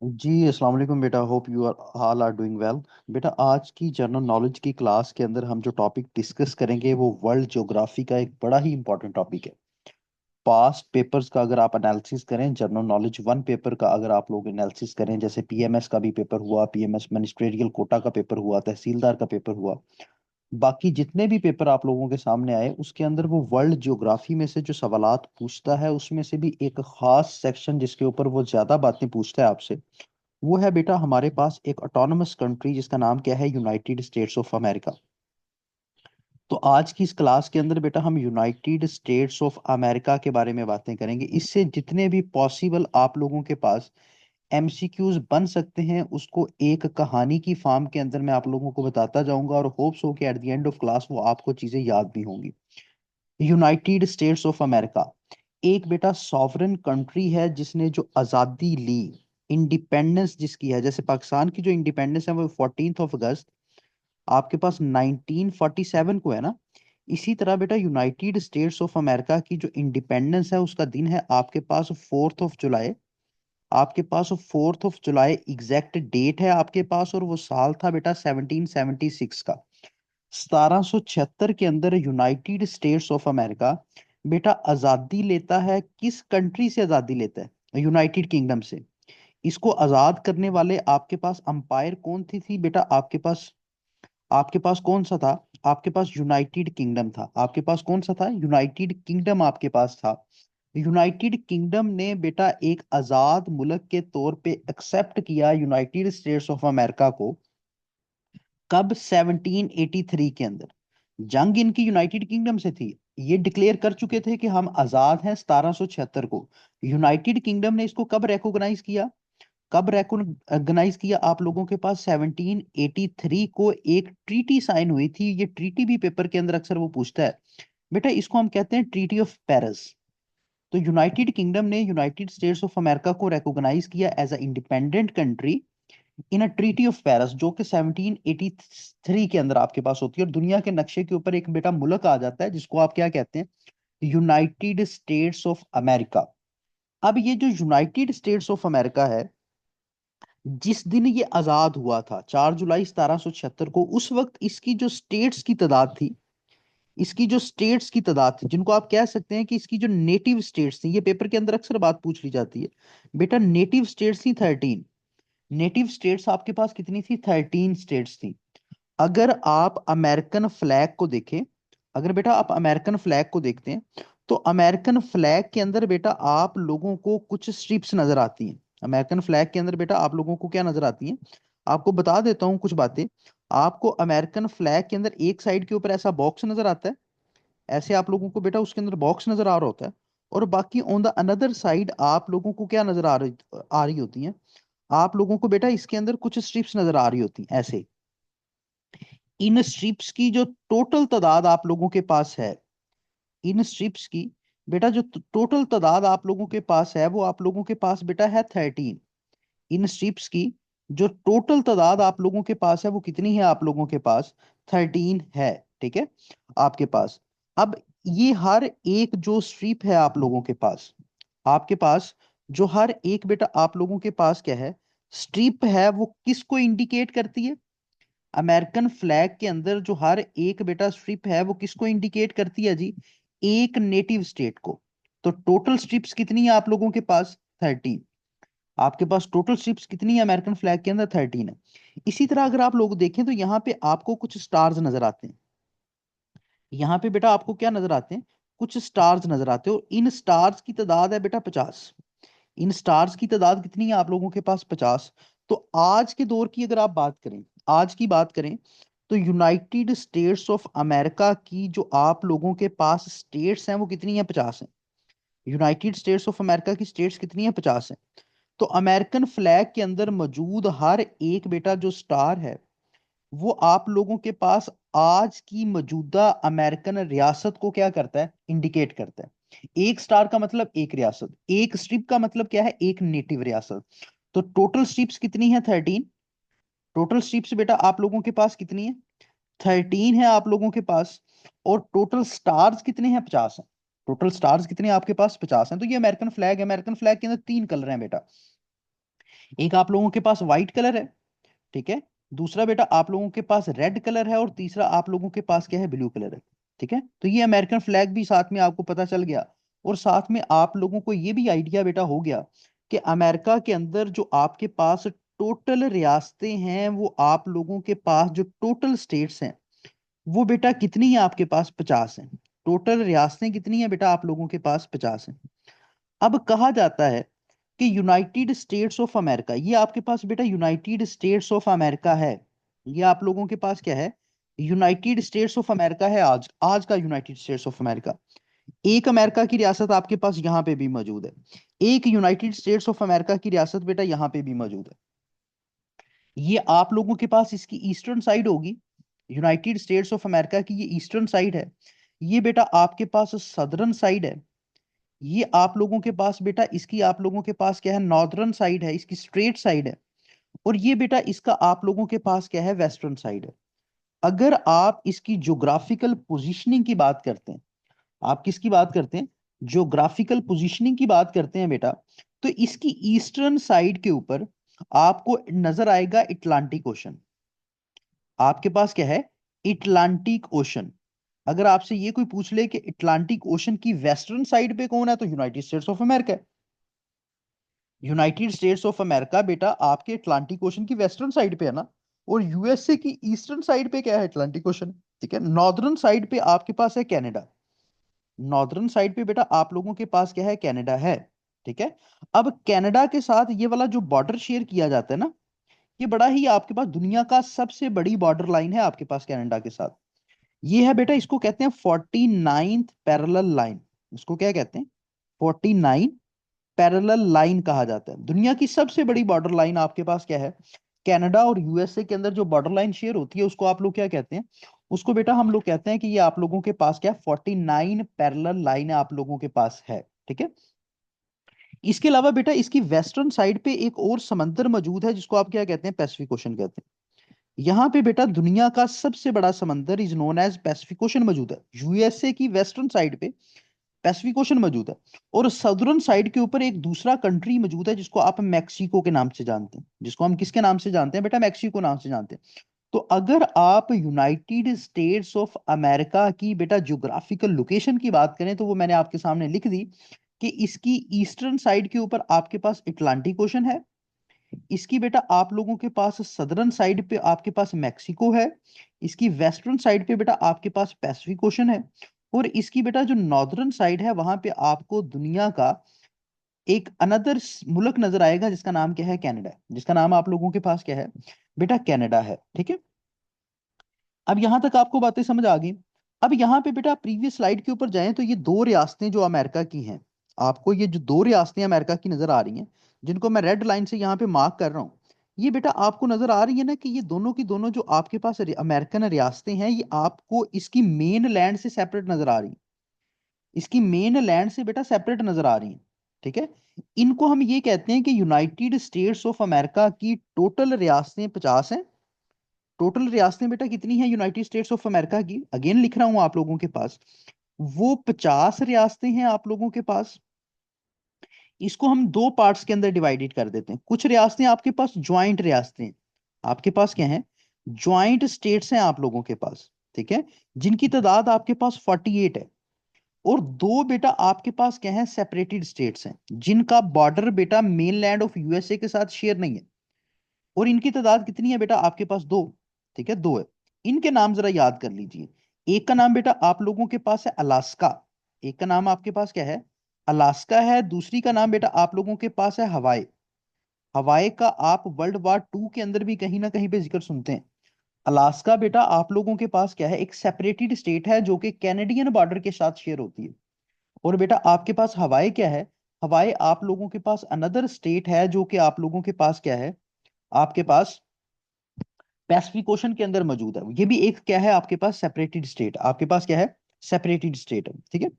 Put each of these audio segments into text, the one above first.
जी अस्सलाम वालेकुम बेटा। Hope you are all are doing well. बेटा आज की जनरल नॉलेज की क्लास के अंदर हम जो टॉपिक डिस्कस करेंगे वो वर्ल्ड ज्योग्राफी का एक बड़ा ही इंपॉर्टेंट टॉपिक है। पास्ट पेपर्स का अगर आप एनालिसिस करें, जनरल नॉलेज वन पेपर का अगर आप लोग एनालिसिस करें, जैसे पीएमएस का भी पेपर हुआ, पीएमएस मिनिस्ट्रियल कोटा का पेपर हुआ, तहसीलदार का पेपर हुआ, बाकी जितने भी पेपर आप लोगों के सामने आए उसके अंदर वो वर्ल्ड ज्योग्राफी में से जो सवालात पूछता है उसमें से भी एक खास सेक्शन जिसके ऊपर वो ज्यादा बातें पूछता है आपसे, वो है बेटा हमारे पास एक ऑटोनमस कंट्री जिसका नाम क्या है, यूनाइटेड स्टेट्स ऑफ अमेरिका। तो आज की इस क्लास के अंदर बेटा हम यूनाइटेड स्टेट्स ऑफ अमेरिका के बारे में बातें करेंगे। इससे जितने भी पॉसिबल आप लोगों के पास एमसीक्यूज बन सकते हैं उसको एक कहानी की फॉर्म के अंदर मैं आप लोगों को बताता जाऊंगा, और होप्स हो कि at the end of class वो आपको चीजें याद भी होंगी। यूनाइटेड स्टेट्स ऑफ अमेरिका एक बेटा सॉवरन कंट्री है जिसने जो आज़ादी ली, इंडिपेंडेंस जिसकी है, जैसे पाकिस्तान की जो इंडिपेंडेंस है वो 14 अगस्त आपके पास 1947 को है ना। इसी तरह बेटा यूनाइटेड स्टेट्स ऑफ अमेरिका की जो इंडिपेंडेंस है उसका दिन है आपके पास 4 जुलाई। आपके पास 4 जुलाई एग्जैक्ट डेट है आपके पास, और वो साल था बेटा 1776 का। 1776 के अंदर यूनाइटेड स्टेट्स ऑफ अमेरिका बेटा आजादी लेता है। किस कंट्री से आजादी लेता है? यूनाइटेड किंगडम से। इसको आजाद करने वाले आपके पास अंपायर कौन थी बेटा? आपके पास कौन सा था? आपके पास यूनाइटेड किंगडम था। आपके पास कौन सा था? यूनाइटेड किंगडम आपके पास था। यूनाइटेड किंगडम ने बेटा एक आजाद मुल्क के तौर पे एक्सेप्ट किया यूनाइटेड स्टेट्स ऑफ अमेरिका को। कब? 1783 के अंदर। जंग इनकी यूनाइटेड किंगडम से थी। ये डिक्लेयर कर चुके थे कि हम आजाद हैं 1776 को। यूनाइटेड किंगडम ने इसको कब रिकॉग्नाइज किया? कब रिकॉग्नाइज किया आप लोगों के पास? 1783 को एक ट्रीटी साइन हुई थी। ये ट्रीटी भी पेपर के अंदर अक्सर वो पूछता है बेटा, इसको हम कहते हैं ट्रीटी ऑफ पेरिस। तो यूनाइटेड किंगडम ने यूनाइटेड स्टेट्स ऑफ अमेरिका को रिकॉग्नाइज किया as a independent country in a treaty of Paris, जो कि 1783 के अंदर आपके पास होती है। और दुनिया के नक्शे के ऊपर एक बेटा मुल्क आ जाता है जिसको आप क्या कहते हैं? United States of America. अब ये जो यूनाइटेड स्टेट्स ऑफ अमेरिका है, जिस दिन ये आजाद हुआ था 4 जुलाई 1776 को, उस वक्त इसकी जो स्टेट्स की तादाद थी, इसकी जो स्टेट्स की तादाद थी, जिनको आप कह सकते हैं कि इसकी जो नेटिव स्टेट्स थी, ये पेपर के अंदर अक्सर बात पूछ ली जाती है बेटा। नेटिव स्टेट्स थी 13। नेटिव स्टेट्स आपके पास कितनी थी? 13 स्टेट्स थी। अगर आप अमेरिकन फ्लैग को देखें, अगर बेटा आप अमेरिकन फ्लैग को देखते हैं, तो अमेरिकन फ्लैग के अंदर बेटा आप लोगों को कुछ स्ट्रिप्स नजर आती हैं। अमेरिकन फ्लैग के अंदर बेटा आप लोगों को क्या नजर आती हैं? आपको बता देता हूँ कुछ बातें। आपको अमेरिकन फ्लैग के अंदर एक साइड के ऊपर ऐसा बॉक्स नजर आता है, ऐसे आप लोगों को बेटा उसके अंदर बॉक्स नजर आ रहा होता है। और बाकी ऑन द अनदर साइड आप लोगों को क्या नजर आ रही होती हैं? आप लोगों को बेटा इसके अंदर कुछ स्ट्रिप्स नजर आ रही होती हैं ऐसे। इन स्ट्रिप्स की जो टोटल तादाद आप लोगों के पास है, इन स्ट्रिप्स की बेटा जो टोटल तादाद आप लोगों के पास है, वो आप लोगों के पास बेटा है 13। इन स्ट्रिप्स की जो टोटल तादाद आप लोगों के पास है वो कितनी है? आप लोगों के पास 13 है। ठीक है आपके पास। अब ये हर एक जो स्ट्रिप है आप लोगों के पास, आपके पास जो हर एक बेटा आप लोगों के पास क्या है, स्ट्रिप है, वो किसको इंडिकेट करती है? अमेरिकन फ्लैग के अंदर जो हर एक बेटा स्ट्रिप है वो किसको इंडिकेट करती है जी? एक नेटिव स्टेट को। तो टोटल स्ट्रिप्स कितनी है आप लोगों के पास? 13। आपके पास टोटल स्ट्रिप्स कितनी है अमेरिकन फ्लैग के अंदर? 13 है। इसी तरह अगर आप लोग देखें तो यहाँ पे आपको कुछ स्टार्स नजर आते हैं। यहाँ पे बेटा आपको क्या नजर आते हैं? कुछ स्टार्स नजर आते हैं, और इन स्टार्स की तादाद है बेटा 50। इन स्टार्स की तादाद कितनी है आप लोगों के पास? 50। तो आज के दौर की अगर आप बात करें, आज की बात करें, तो यूनाइटेड स्टेट्स ऑफ अमेरिका की जो आप लोगों के पास स्टेट्स हैं वो कितनी है? 50 है। यूनाइटेड स्टेट्स ऑफ अमेरिका की स्टेट्स कितनी है? 50 है। तो अमेरिकन फ्लैग के अंदर मौजूद हर एक बेटा जो स्टार है, वो आप लोगों के पास आज की मौजूदा अमेरिकन रियासत को क्या करता है? इंडिकेट करता है। एक स्टार का मतलब एक रियासत, एक स्ट्रिप का मतलब क्या है? एक नेटिव रियासत। तो टोटल स्ट्रिप्स कितनी है? 13। टोटल स्ट्रिप्स बेटा आप लोगों के पास कितनी है? 13 है आप लोगों के पास। और टोटल स्टार्स कितने हैं? 50 है। टोटल स्टार्स कितने हैं आपके पास? 50 हैं। तो ये अमेरिकन फ्लैग है। अमेरिकन फ्लैग के अंदर तीन कलर हैं बेटा। एक आप लोगों के पास व्हाइट कलर है, ठीक है, दूसरा बेटा आप लोगों के पास रेड कलर है, और तीसरा आप लोगों के पास क्या है, ब्लू कलर है। ठीक है, तो ये अमेरिकन फ्लैग भी साथ में आपको पता चल गया, और साथ में आप लोगों को ये भी आइडिया बेटा हो गया कि अमेरिका के अंदर जो आपके पास टोटल रियासतें हैं, वो आप लोगों के पास जो टोटल स्टेट्स हैं वो बेटा कितनी है, आपके पास 50 है। टोटल रियासतें कितनी है बेटा, आप लोगों के पास 50 है। अब कहा जाता है कि यूनाइटेड स्टेट्स ऑफ अमेरिका, ये आपके पास बेटा यूनाइटेड स्टेट्स ऑफ अमेरिका है, ये आप लोगों के पास क्या है, यूनाइटेड स्टेट्स ऑफ अमेरिका है। आज आज का यूनाइटेड स्टेट्स ऑफ अमेरिका, एक अमेरिका की रियासत आपके पास यहाँ पे भी मौजूद है, एक यूनाइटेड स्टेट्स ऑफ अमेरिका की रियासत बेटा यहाँ पे भी मौजूद है। ये आप लोगों के पास इसकी ईस्टर्न साइड होगी, यूनाइटेड स्टेट्स ऑफ अमेरिका की ये ईस्टर्न साइड है। ये बेटा आपके पास सदर्न साइड है। ये आप लोगों के पास बेटा इसकी आप लोगों के पास क्या है, नॉर्दर्न साइड है, इसकी स्ट्रेट साइड है। और ये बेटा इसका आप लोगों के पास क्या है, वेस्टर्न साइड है। अगर आप इसकी ज्योग्राफिकल पोजीशनिंग की बात करते हैं, आप किसकी बात करते हैं, ज्योग्राफिकल पोजीशनिंग की बात करते हैं बेटा, तो इसकी ईस्टर्न साइड के ऊपर आपको नजर आएगा अटलांटिक ओशन। आपके पास क्या है, अटलांटिक ओशन। अगर आपसे ये कोई पूछ ले कि अटलांटिक ओशन की वेस्टर्न साइड पे कौन है, तो यूनाइटेड स्टेट्स ऑफ अमेरिका है। यूनाइटेड स्टेट्स ऑफ अमेरिका बेटा आपके अटलांटिक ओशन की वेस्टर्न साइड पे है ना, और यूएसए की ईस्टर्न साइड पे क्या है, अटलांटिक ओशन। ठीक है, नॉर्दर्न साइड पे आपके पास है कनाडा। नॉर्दर्न साइड पे बेटा आप लोगों के पास क्या है, कनाडा है। ठीक है, अब कनाडा के साथ ये वाला जो बॉर्डर शेयर किया जाता है ना, ये बड़ा ही आपके पास दुनिया का सबसे बड़ी बॉर्डर लाइन है आपके पास कनाडा के साथ। ये है बेटा, इसको कहते हैं 49th पैरेलल लाइन। इसको क्या कहते हैं, 49 पैरेलल लाइन कहा जाता है। दुनिया की सबसे बड़ी बॉर्डर लाइन आपके पास क्या है, कनाडा और यूएसए के अंदर जो बॉर्डर लाइन शेयर होती है उसको आप लोग क्या कहते हैं, उसको बेटा हम लोग कहते हैं कि ये आप लोगों के पास क्या है, 49 पैरेलल लाइन आप लोगों के पास है। ठीक है, इसके अलावा बेटा इसकी वेस्टर्न साइड पे एक और समंदर मौजूद है, जिसको आप क्या कहते हैं, पैसिफिक ओशन कहते हैं। यहाँ पे बेटा दुनिया का सबसे बड़ा समंदर is known as Pacific Ocean मौजूद है। यूएसए की वेस्टर्न साइड पे पैसिफिक ओशन मौजूद है, और सदर्न साइड के ऊपर एक दूसरा कंट्री मौजूद है जिसको आप मैक्सिको के नाम से जानते हैं, जिसको हम किसके नाम से जानते हैं बेटा, मैक्सिको नाम से जानते हैं। तो अगर आप यूनाइटेड स्टेट्स ऑफ अमेरिका की बेटा ज्योग्राफिकल लोकेशन की बात करें, तो वो मैंने आपके सामने लिख दी कि इसकी ईस्टर्न साइड के ऊपर आपके पास अटलांटिक ओशन है, इसकी बेटा आप लोगों के पास सदर्न साइड पे आपके पास मैक्सिको है, इसकी वेस्टर्न साइड पे बेटा आपके पास पैसिफिक ओशन है, और इसकी बेटा जो नॉर्दर्न साइड है वहां पे आपको दुनिया का एक अनदर मुल्क नजर आएगा जिसका नाम क्या है, कनाडा, जिसका नाम आप लोगों के पास क्या है बेटा, कनाडा है। ठीक है, अब यहां तक आपको बातें समझ आ गई। अब यहाँ पे बेटा प्रीवियस स्लाइड के ऊपर जाएं तो ये दो रियासतें जो अमेरिका की हैं, आपको ये जो दो रियासतें अमेरिका की नजर आ रही हैं, जिनको मैं रेड लाइन से यहाँ पे मार्क कर रहा हूँ, ये बेटा आपको नजर आ रही है ना कि ये दोनों की दोनों जो आपके पास अमेरिकन रियासतें हैं, ये आपको इसकी मेन लैंड से सेपरेट नजर आ रही हैं, इसकी मेन लैंड से बेटा सेपरेट नजर आ रही हैं। ठीक है, इनको हम ये कहते हैं कि यूनाइटेड स्टेट्स ऑफ अमेरिका की टोटल रियासतें 50 हैं। टोटल रियासतें बेटा कितनी है यूनाइटेड स्टेट्स ऑफ अमेरिका की, अगेन लिख रहा हूं आप लोगों के पास, वो 50 रियासतें हैं आप लोगों के पास। इसको हम दो पार्ट्स के अंदर डिवाइडेड कर देते हैं। कुछ रियासतें आपके पास ज्वाइंट रियासतें हैं, आपके पास क्या है, ज्वाइंट स्टेट्स हैं आप लोगों के पास। ठीक है, जिनकी तादाद आपके पास 48 है। और दो बेटा आपके पास क्या है, सेपरेटेड स्टेट्स हैं, जिनका बॉर्डर बेटा मेनलैंड ऑफ यूएसए के साथ शेयर नहीं है। और इनकी तादाद कितनी है बेटा, आपके पास दो। ठीक है, दो है। इनके नाम जरा याद कर लीजिए। एक का नाम बेटा आप लोगों के पास है अलास्का, एक का नाम आपके पास क्या है, अलास्का है। दूसरी का नाम बेटा आप लोगों के पास है हवाई। हवाई का आप वर्ल्ड वॉर 2 के अंदर भी कहीं ना कहीं पे जिक्र सुनते हैं। अलास्का बेटा आप लोगों के पास क्या है, एक सेपरेटेड स्टेट है जो कि कैनेडियन बॉर्डर के साथ शेयर होती है। और बेटा आपके पास हवाई क्या है, हवाई आप लोगों के पास अनदर स्टेट है जो कि आप लोगों के पास क्या है, आपके पास पैसिफिक ओशन के अंदर मौजूद है। ये भी एक क्या है आपके पास, सेपरेटेड स्टेट, आपके पास क्या है, सेपरेटेड स्टेट है। ठीक है,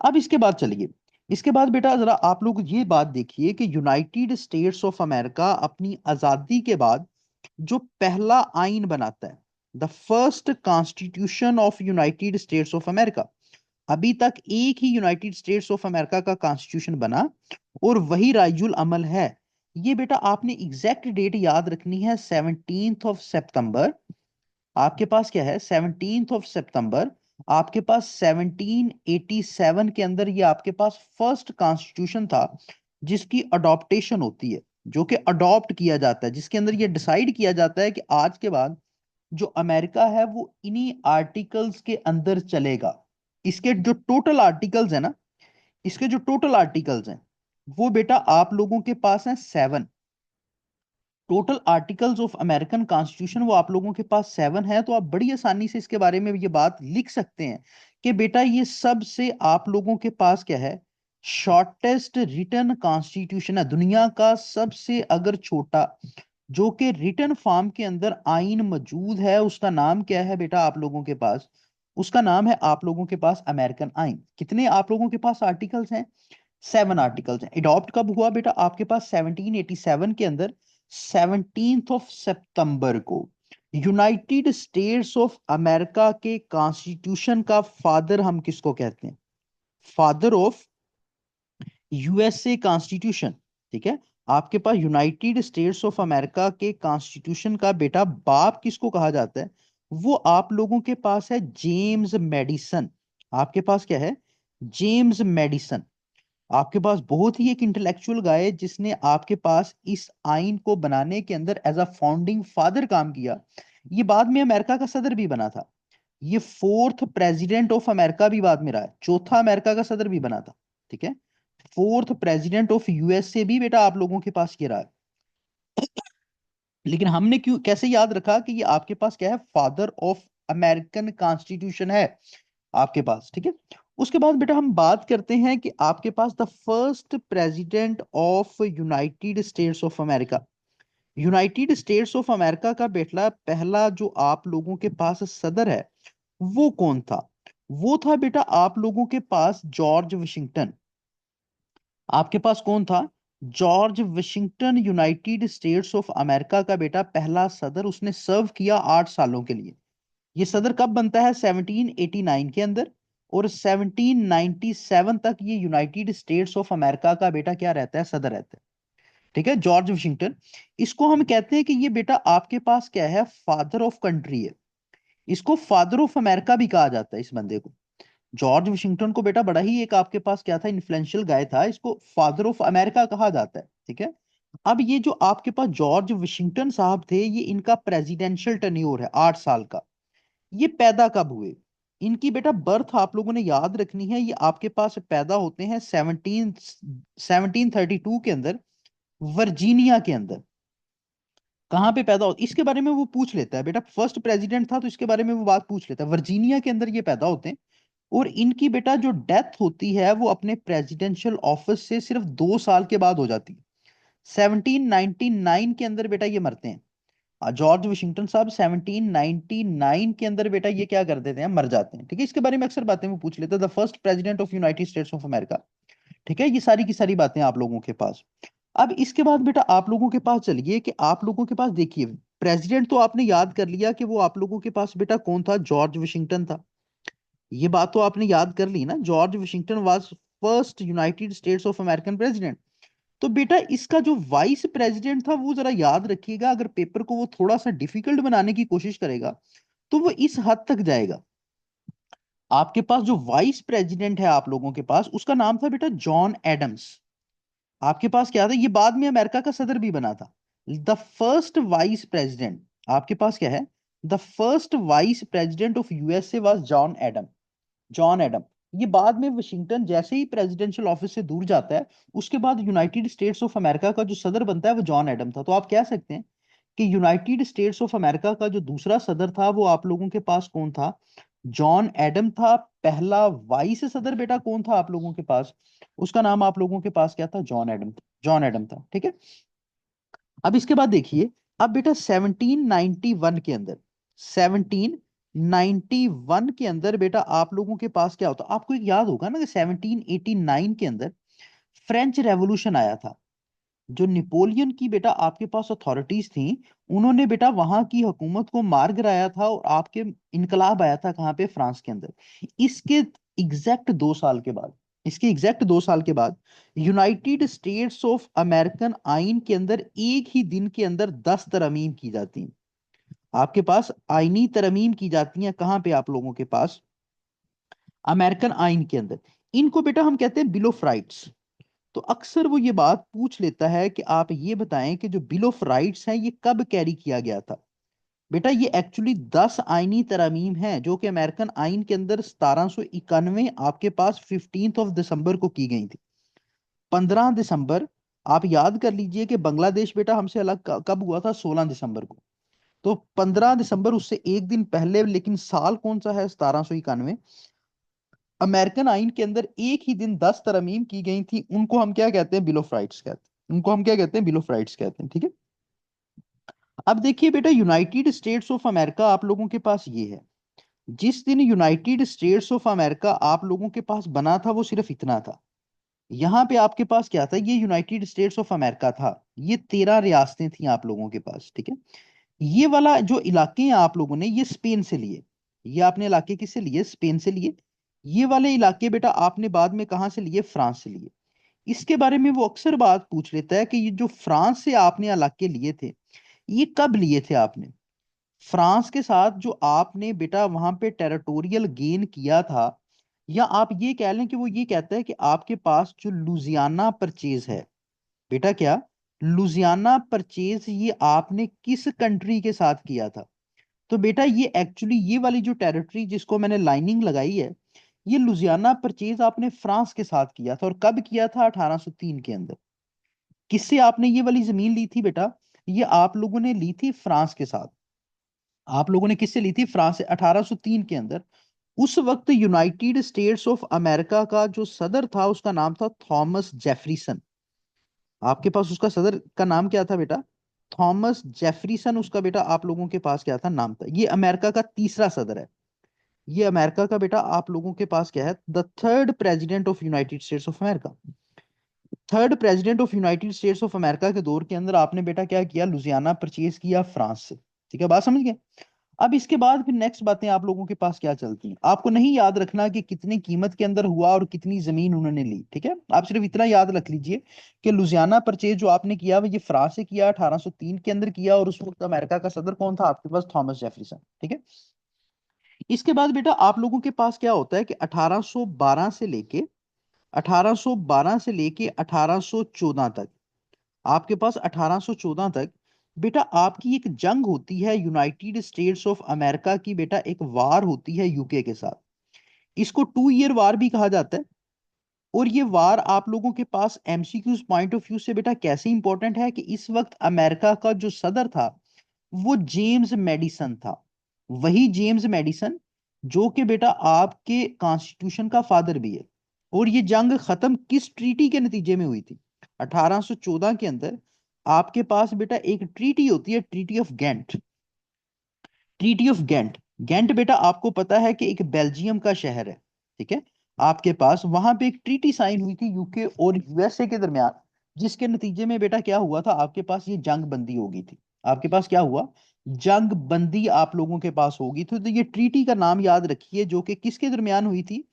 अब इसके बाद चलिए, इसके बाद बेटा जरा आप लोग ये बात देखिए कि यूनाइटेड स्टेट्स ऑफ अमेरिका अपनी आजादी के बाद जो पहला आइन बनाता है, the first constitution of United States of America. अभी तक एक ही यूनाइटेड स्टेट्स ऑफ अमेरिका का कॉन्स्टिट्यूशन बना, और वही राजुल अमल है। ये बेटा आपने एग्जैक्ट डेट याद रखनी है, 17 सितंबर। आपके पास क्या है, 17 सितंबर। आपके पास 1787 के अंदर ये आपके पास फर्स्ट कॉन्स्टिट्यूशन था जिसकी अडॉप्टेशन होती है, जो कि अडॉप्ट किया जाता है, जिसके अंदर ये डिसाइड किया जाता है कि आज के बाद जो अमेरिका है वो इन्हीं आर्टिकल्स के अंदर चलेगा। इसके जो टोटल आर्टिकल्स है ना, इसके जो टोटल आर्टिकल्स हैं वो बेटा आप लोगों के पास है 7। Total articles of American constitution वो आप लोगों के पास 7 है। तो आप बड़ी आसानी से इसके बारे में ये बात लिख सकते हैं कि बेटा ये सबसे आप लोगों के पास क्या है, शॉर्टेस्ट रिटन कॉन्स्टिट्यूशन है दुनिया का, सबसे अगर छोटा जो कि रिटन फॉर्म के अंदर आइन मौजूद है। उसका नाम क्या है बेटा आप लोगों के पास, उसका नाम है आप लोगों के पास अमेरिकन आइन। कितने आप लोगों के पास आर्टिकल्स हैं, 7 आर्टिकल्स हैं। अडॉप्ट कब हुआ बेटा आपके पास, 1787 के अंदर, 17 सितंबर को। यूनाइटेड स्टेट्स ऑफ अमेरिका के कॉन्स्टिट्यूशन का फादर हम किसको कहते हैं, फादर ऑफ यूएसए कॉन्स्टिट्यूशन। ठीक है, आपके पास यूनाइटेड स्टेट्स ऑफ अमेरिका के कॉन्स्टिट्यूशन का बेटा बाप किसको कहा जाता है, वो आप लोगों के पास है जेम्स मेडिसन। आपके पास क्या है, जेम्स मेडिसन। आपके पास बहुत ही एक इंटेलेक्चुअल गाय है जिसने आपके पास इस आइन को बनाने के अंदर एज अ फाउंडिंग फादर काम किया। ये बाद में अमेरिका का सदर भी बना था। ये फोर्थ प्रेसिडेंट ऑफ अमेरिका भी बाद में रहा है, चौथा अमेरिका का सदर भी बना था। ठीक है, फोर्थ प्रेसिडेंट ऑफ यूएसए भी बेटा आप लोगों के पास ये रहा है। लेकिन हमने क्यों कैसे याद रखा कि ये आपके पास क्या है, फादर ऑफ अमेरिकन कॉन्स्टिट्यूशन है आपके पास। ठीक है, उसके बाद बेटा हम बात करते हैं कि आपके पास the first president of United States of America. United States of America का बेटा पहला जो आप लोगों के पास सदर है वो कौन था, वो था बेटा आप लोगों के पास जॉर्ज विशिंगटन। आपके पास कौन था, George Washington, United States of America का बेटा पहला सदर। उसने सर्व किया 8 सालों के लिए। ये सदर कब बनता है, 1789 के अंदर। और 1797 तक ये यूनाइटेड स्टेट्स ऑफ अमेरिका का बेटा क्या रहता है, सदर रहता है। ठीक है, जॉर्ज विशिंगटन। इसको हम कहते हैं कि ये बेटा आपके पास क्या है, फादर ऑफ कंट्री है। इसको फादर ऑफ अमेरिका भी कहा जाता है इस बंदे को। जॉर्ज विशिंगटन को बेटा बड़ा ही एक आपके पास क्या था, इन्फ्लुएंशियल गाय था, इसको फादर ऑफ अमेरिका कहा जाता है। ठीक है, अब ये जो आपके पास जॉर्ज विशिंगटन साहब थे, ये इनका प्रेसिडेंशियल टेन्योर है 8 साल का। ये पैदा कब हुए, इनकी बेटा बर्थ आप लोगों ने याद रखनी है। ये आपके पास पैदा होते हैं 1732 के अंदर, वर्जीनिया के अंदर। कहाँ पे पैदा होते इसके बारे में वो पूछ लेता है बेटा, फर्स्ट प्रेसिडेंट था तो इसके बारे में वो बात पूछ लेता है। वर्जीनिया के अंदर ये पैदा होते हैं। और इनकी बेटा जो डेथ होती है वो अपने प्रेसिडेंशियल ऑफिस से सिर्फ 2 साल के बाद हो जाती है। 1799 के अंदर बेटा ये मरते हैं। जॉर्ज विशिंगटन साहब 1799 के अंदर बेटा ये क्या कर देते हैं, मर जाते हैं। ठीक है, इसके बारे में अक्सर बातें वो पूछ लेते हैं, the first president of United States of America. ठीक है, ये सारी की सारी बातें आप लोगों के पास। अब इसके बाद बेटा आप लोगों के पास चलिए कि आप लोगों के पास देखिए, प्रेसिडेंट तो आपने याद कर लिया कि वो आप लोगों के पास बेटा कौन था, जॉर्ज विशिंगटन था। ये बात तो आपने याद कर ली ना, George Washington was first United States of American president. तो बेटा इसका जो वाइस प्रेसिडेंट था वो जरा याद रखिएगा, अगर पेपर को वो थोड़ा सा डिफिकल्ट बनाने की कोशिश करेगा तो वो इस हद तक जाएगा। आपके पास जो वाइस प्रेसिडेंट है आप लोगों के पास, उसका नाम था बेटा जॉन एडम्स। आपके पास क्या था, ये बाद में अमेरिका का सदर भी बना था। द फर्स्ट वाइस प्रेसिडेंट आपके पास क्या है, the first vice president of USA was John Adam. John Adam. ये बाद में वाशिंगटन जैसे ही प्रेसिडेंशियल ऑफिस से दूर जाता है, उसके बाद यूनाइटेड स्टेट्स ऑफ अमेरिका का जो सदर बनता है वो जॉन एडम था। तो आप कह सकते हैं कि यूनाइटेड स्टेट्स ऑफ अमेरिका का जो दूसरा सदर था वो आप लोगों के पास कौन था, जॉन एडम था। पहला वाइस सदर बेटा कौन था आप लोगों के पास, उसका नाम आप लोगों के पास क्या था, जॉन एडम। जॉन एडम था। ठीक है, अब इसके बाद देखिए, अब बेटा 1791 के अंदर, 1791 के अंदर बेटा आप लोगों के पास क्या होता, आपको एक याद होगा ना कि 1789 के अंदर फ्रेंच रेवोल्यूशन आया था। जो नेपोलियन की बेटा आपके पास अथॉरिटीज थी, उन्होंने बेटा वहां की हुकूमत को मार गिराया था और आपके इनकलाब आया था कहाँ पे, फ्रांस के अंदर। इसके एग्जैक्ट 2 साल के बाद, इसके एग्जैक्ट 2 साल के बाद यूनाइटेड स्टेट्स ऑफ अमेरिकन आइन के अंदर एक ही दिन के अंदर 10 तरमीम की जाती हैं। आपके पास आईनी तरमीम की जाती हैं कहाँ पे आप लोगों के पास, अमेरिकन आइन के अंदर। इनको बेटा हम कहते हैं बिल ऑफ राइट्स। तो अक्सर वो ये बात पूछ लेता है कि आप ये बताएं कि जो बिल ऑफ राइट्स है ये कब कैरी किया गया था। बेटा ये एक्चुअली 10 आईनी तरमीम हैं जो कि अमेरिकन आइन के अंदर 1791 आपके पास 15 दिसंबर को की गई थी। 15 दिसंबर, आप याद कर लीजिए कि बांग्लादेश बेटा हमसे अलग कब हुआ था, 16 दिसंबर को। तो 15 दिसंबर उससे एक दिन पहले, लेकिन साल कौन सा है, 1791। अमेरिकन आइन के अंदर एक ही दिन 10 तरमीम की गई थी, उनको हम क्या कहते हैं, बिल ऑफ राइट्स कहते हैं। उनको हम क्या कहते हैं, बिल ऑफ राइट्स कहते हैं, ठीक है। अब देखिए बेटा, यूनाइटेड स्टेट्स ऑफ अमेरिका आप लोगों के पास ये है। जिस दिन यूनाइटेड स्टेट्स ऑफ अमेरिका आप लोगों के पास बना था वो सिर्फ इतना था। यहाँ पे आपके पास क्या था, ये यूनाइटेड स्टेट्स ऑफ अमेरिका था। ये 13 रियासतें थी आप लोगों के पास, ठीक है। ये वाला जो इलाके हैं आप लोगों ने ये स्पेन से लिए। ये आपने इलाके किससे लिए, स्पेन से लिए। ये वाले इलाके बेटा आपने बाद में कहाँ से लिए, फ्रांस से लिए। इसके बारे में वो अक्सर बात पूछ लेता है कि ये जो फ्रांस से आपने इलाके लिए थे, ये कब लिए थे आपने। फ्रांस के साथ जो आपने बेटा वहां पे टेरिटोरियल गेन किया था, या आप ये कह लें कि वो ये कहता है कि आपके पास जो लुजियाना परचेज है, बेटा क्या, लुजियाना परचेज ये आपने किस कंट्री के साथ किया था। तो बेटा ये एक्चुअली ये वाली जो टेरिटरी जिसको मैंने लाइनिंग लगाई है, ये लुजियाना परचेज आपने फ्रांस के साथ किया था। और कब किया था, 1803 के अंदर। किससे आपने ये वाली जमीन ली थी बेटा, ये आप लोगों ने ली थी फ्रांस के साथ। आप लोगों ने किससे ली थी, फ्रांस से, 1803 के अंदर। उस वक्त यूनाइटेड स्टेट्स ऑफ अमेरिका का जो सदर था उसका नाम था थॉमस जेफरीसन। आपके पास उसका सदर का नाम क्या था बेटा, थॉमस जेफरीसन उसका बेटा आप लोगों के पास क्या था, नाम था। ये अमेरिका का तीसरा सदर है। ये अमेरिका का बेटा आप लोगों के पास क्या है, the third president of United States of America. Third president of United States of America के दौर के अंदर आपने बेटा क्या किया, लुजियाना परचेज किया फ्रांस से। ठीक है, बात समझ गए। अब इसके बाद फिर नेक्स्ट बातें आप लोगों के पास क्या चलती हैं, आपको नहीं याद रखना कि कितनी कीमत के अंदर हुआ और कितनी जमीन उन्होंने ली, ठीक है। आप सिर्फ इतना याद रख लीजिए कि लुजियाना परचेज जो आपने किया वो ये फ्रांस से किया, 1803 के अंदर किया, और उस वक्त अमेरिका का सदर कौन था आपके पास, थॉमस जेफरसन, ठीक है। इसके बाद बेटा आप लोगों के पास क्या होता है कि 1812 से लेके 1814 तक, आपके पास 1814 तक बेटा आपकी एक जंग होती है यूनाइटेड स्टेट्स ऑफ अमेरिका की, बेटा एक वार होती है यूके के साथ। इसको 2 ईयर वार भी कहा जाता है। और ये वार आप लोगों के पास एमसीक्यूज पॉइंट ऑफ व्यू से बेटा कैसे इंपॉर्टेंट है कि इस वक्त अमेरिका का जो सदर था वो जेम्स मेडिसन था। वही जेम्स मेडिसन जो कि बेटा आपके कॉन्स्टिट्यूशन का फादर भी है। और ये जंग खत्म किस ट्रीटी के नतीजे में हुई थी, 1814 के अंदर। आपके पास बेटा एक ट्रीटी होती है, treaty of Ghent. Treaty of Ghent, Ghent बेटा आपको पता है कि एक बेल्जियम का शहर है, ठीक है। आपके पास वहां पे एक ट्रीटी साइन हुई थी यूके और यूएसए के दरमियान, जिसके नतीजे में बेटा क्या हुआ था, आपके पास ये जंग बंदी हो गई थी। आपके पास क्या हुआ, जंग बंदी आप लोगों के पास होगी। तो ये ट्रीटी का नाम याद रखिए, जो कि किसके दरमियान हुई थी,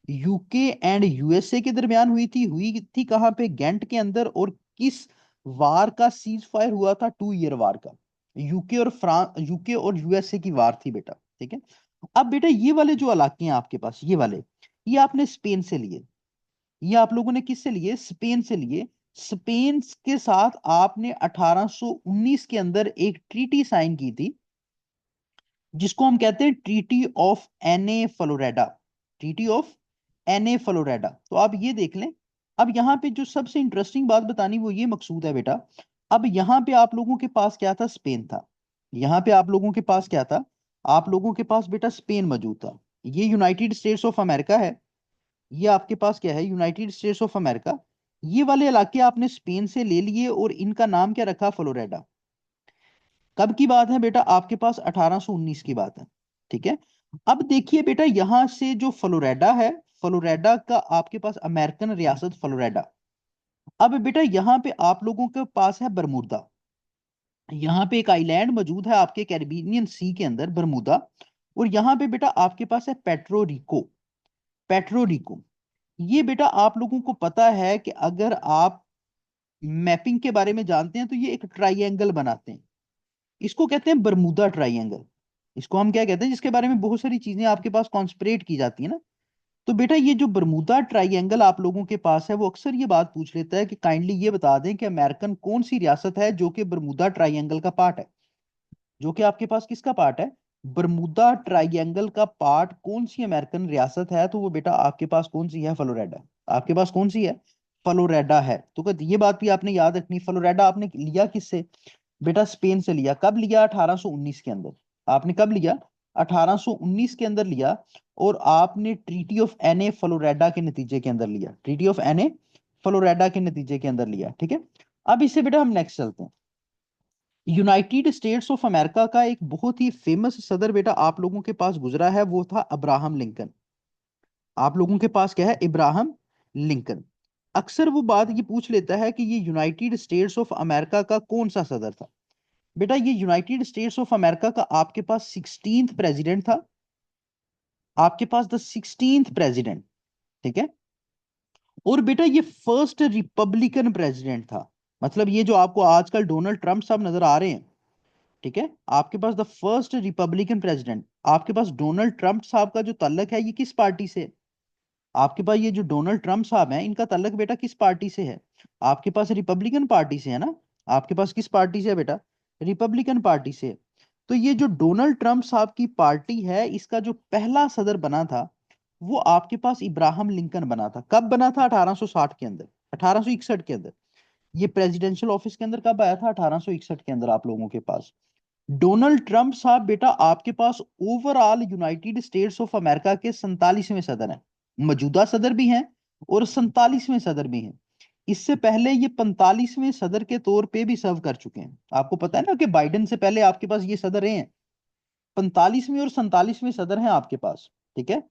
यूके एंड यूएसए के दरमियान हुई थी कहाँ पे, गेंट के अंदर। और किस वार का सीज फायर हुआ था, 2 ईयर वार का। यूके और यूएसए की वार थी बेटा, ठीक है। अब बेटा ये वाले जो इलाके हैं आपके पास, ये वाले, ये आपने स्पेन से लिए। ये आप लोगों ने किससे लिए, स्पेन से लिए। स्पेन के साथ आपने 1819 के अंदर एक ट्रीटी साइन की थी, जिसको हम कहते हैं ट्रीटी ऑफ एने फ्लोरेडा। ट्रीटी ऑफ एने फ्लोरेडा। तो आप ये देख लें। अब यहाँ पे जो सबसे इंटरेस्टिंग बात बतानी वो ये मकसूद है बेटा। अब यहाँ पे आप लोगों के पास क्या था, स्पेन था। यहाँ पे आप लोगों के पास क्या था, आप लोगों के पास बेटा स्पेन मौजूद था। ये यूनाइटेड स्टेट्स ऑफ अमेरिका है। ये आपके पास क्या है, यूनाइटेड स्टेट्स ऑफ अमेरिका। ये वाले इलाके आपने स्पेन से ले लिए और इनका नाम क्या रखा, फ्लोरिडा। कब की बात है बेटा, आपके पास 1819 की बात है, ठीक है। अब देखिए बेटा, यहां से जो फ्लोरिडा है, फ्लोरिडा का आपके पास अमेरिकन रियासत फ्लोरिडा। अब बेटा यहाँ पे आप लोगों के पास है बरमूदा। यहाँ पे एक आइलैंड मौजूद है आपके कैरिबियन सी के अंदर, बरमूदा। और यहाँ पे बेटा आपके पास है पेट्रो रिको। पेट्रो रिको, ये बेटा आप लोगों को पता है कि अगर आप मैपिंग के बारे में जानते हैं तो ये एक ट्राइएंगल बनाते हैं, इसको कहते हैं बरमूदा ट्राइएंगल। इसको हम क्या कहते हैं, जिसके बारे में बहुत सारी चीजें आपके पास कॉन्स्पिरेट की जाती है ना। तो बेटा ये जो बरमूदा ट्राइएंगल आप लोगों के पास है वो अक्सर ये बात पूछ लेता है कि काइंडली ये बता दें कि अमेरिकन कौन सी रियासत है जो कि बरमूदा ट्राइएंगल का पार्ट है। जो कि आपके पास किसका पार्ट है, बरमूदा ट्राइएंगल का पार्ट कौन सी अमेरिकन रियासत है, तो वो बेटा आपके पास कौन सी है, फ्लोरिडा। आपके पास कौन सी है, फ्लोरिडा है। तो ये बात भी आपने याद रखनी, फ्लोरिडा आपने लिया किससे, बेटा स्पेन से लिया। कब लिया, 1819 के अंदर। आपने कब लिया, 1819 के अंदर लिया। और आपने ट्रीटी ऑफ एने फ्लोरिडा के नतीजे के अंदर लिया, ट्रीटी ऑफ एने फ्लोरिडा के नतीजे के अंदर लिया, ठीक है। अब इससे बेटा हम नेक्स्ट चलते हैं। यूनाइटेड स्टेट्स ऑफ अमेरिका का एक बहुत ही फेमस सदर बेटा आप लोगों के पास गुजरा है, वो था अब्राहम लिंकन। आप लोगों के पास क्या है, इब्राहम लिंकन। अक्सर वो बात ये पूछ लेता है कि ये यूनाइटेड स्टेट्स ऑफ अमेरिका का कौन सा सदर था। बेटा ये यूनाइटेड स्टेट्स ऑफ अमेरिका का आपके पास 16th प्रेसिडेंट था, आपके पास द 16th प्रेसिडेंट, ठीक है। और बेटा ये फर्स्ट रिपब्लिकन प्रेसिडेंट था। मतलब ये जो आपको आजकल डोनाल्ड ट्रंप साहब नजर आ रहे हैं, ठीक है, आपके पास द फर्स्ट रिपब्लिकन प्रेसिडेंट। आपके पास डोनाल्ड ट्रंप साहब का जो तल्लक है ये किस पार्टी से है? आपके पास ये जो डोनाल्ड ट्रंप साहब हैं इनका तल्लक बेटा किस पार्टी से है, आपके पास रिपब्लिकन पार्टी से है ना। आपके पास किस पार्टी से है बेटा, रिपब्लिकन पार्टी से। तो ये जो डोनाल्ड ट्रंप साहब की पार्टी है इसका जो पहला सदर बना था वो आपके पास इब्राहम लिंकन बना था। कब बना था, 1860 के अंदर, 1861 के अंदर। ये प्रेसिडेंशियल ऑफिस के अंदर कब आया था, 1861 के अंदर आप लोगों के पास। डोनाल्ड ट्रंप साहब बेटा आपके पास overall United States of America के 47वें सदर हैं, मौजूदा सदर भी हैं और 47वें सदर भी हैं। इससे पहले ये 45वें सदर के तौर पे भी सर्व कर चुके हैं। आपको पता है ना कि बाइडेन से पहले आपके पास ये सदर रहे हैं, 45वें और 47वें सदर हैं आपके पास, ठीक है।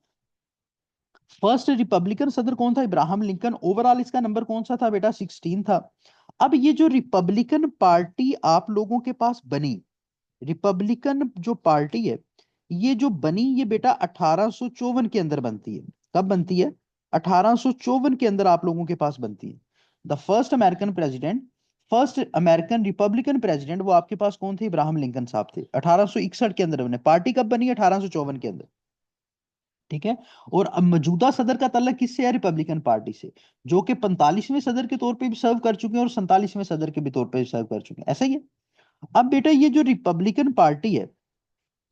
फर्स्ट रिपब्लिकन सदर कौन था, इब्राहम लिंकन। ओवरऑल इसका नंबर कौन सा था बेटा, 16 था। अब ये जो रिपब्लिकन पार्टी आप लोगों के पास बनी, रिपब्लिकन जो पार्टी है ये जो बनी ये बेटा 1854 के अंदर बनती है। कब बनती है, 1854 के अंदर आप लोगों के पास बनती है। The first American president, first American Republican president वो आपके पास कौन थे, इब्राहिम लिंकन साहब थे। 1861 के अंदर बने, पार्टी कब बनी, 1854 के अंदर, ठीक है। और अब मौजूदा सदर का तल्लक किससे है, रिपब्लिकन पार्टी से, जो कि 45वें सदर के तौर पे भी सर्व कर चुके हैं और 47वें सदर के भी तौर पे भी सर्व कर चुके हैं, ऐसा ही है। अब बेटा ये जो रिपब्लिकन पार्टी है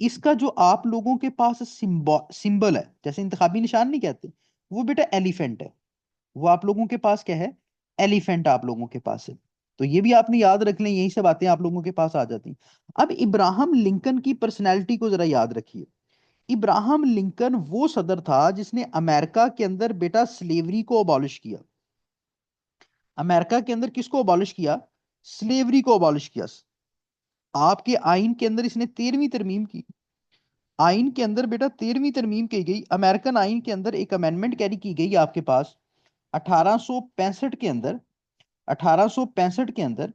इसका जो आप लोगों के पास सिंबल है, जैसे इंतखाबी निशान नहीं कहते, वो बेटा एलिफेंट है। वो आप लोगों के पास क्या है, एलिफेंट आप लोगों के पास है। तो ये भी आपने याद रख लें, यही सब बातें आप लोगों के पास आ जाती हैं। अब इब्राहम लिंकन की पर्सनैलिटी को जरा याद रखिए। इब्राहम लिंकन वो सदर था जिसने अमेरिका के अंदर बेटा स्लेवरी को अबॉलिश किया। अमेरिका के अंदर किसको अबॉलिश किया, स्लेवरी को अबॉलिश किया। आपके आइन के अंदर इसने 13वीं तरमीम की। आइन के अंदर बेटा 13वीं तरमीम की गई, अमेरिकन आइन के अंदर एक अमेंडमेंट कैरी की गई आपके पास 1865 के अंदर, 1865 के अंदर,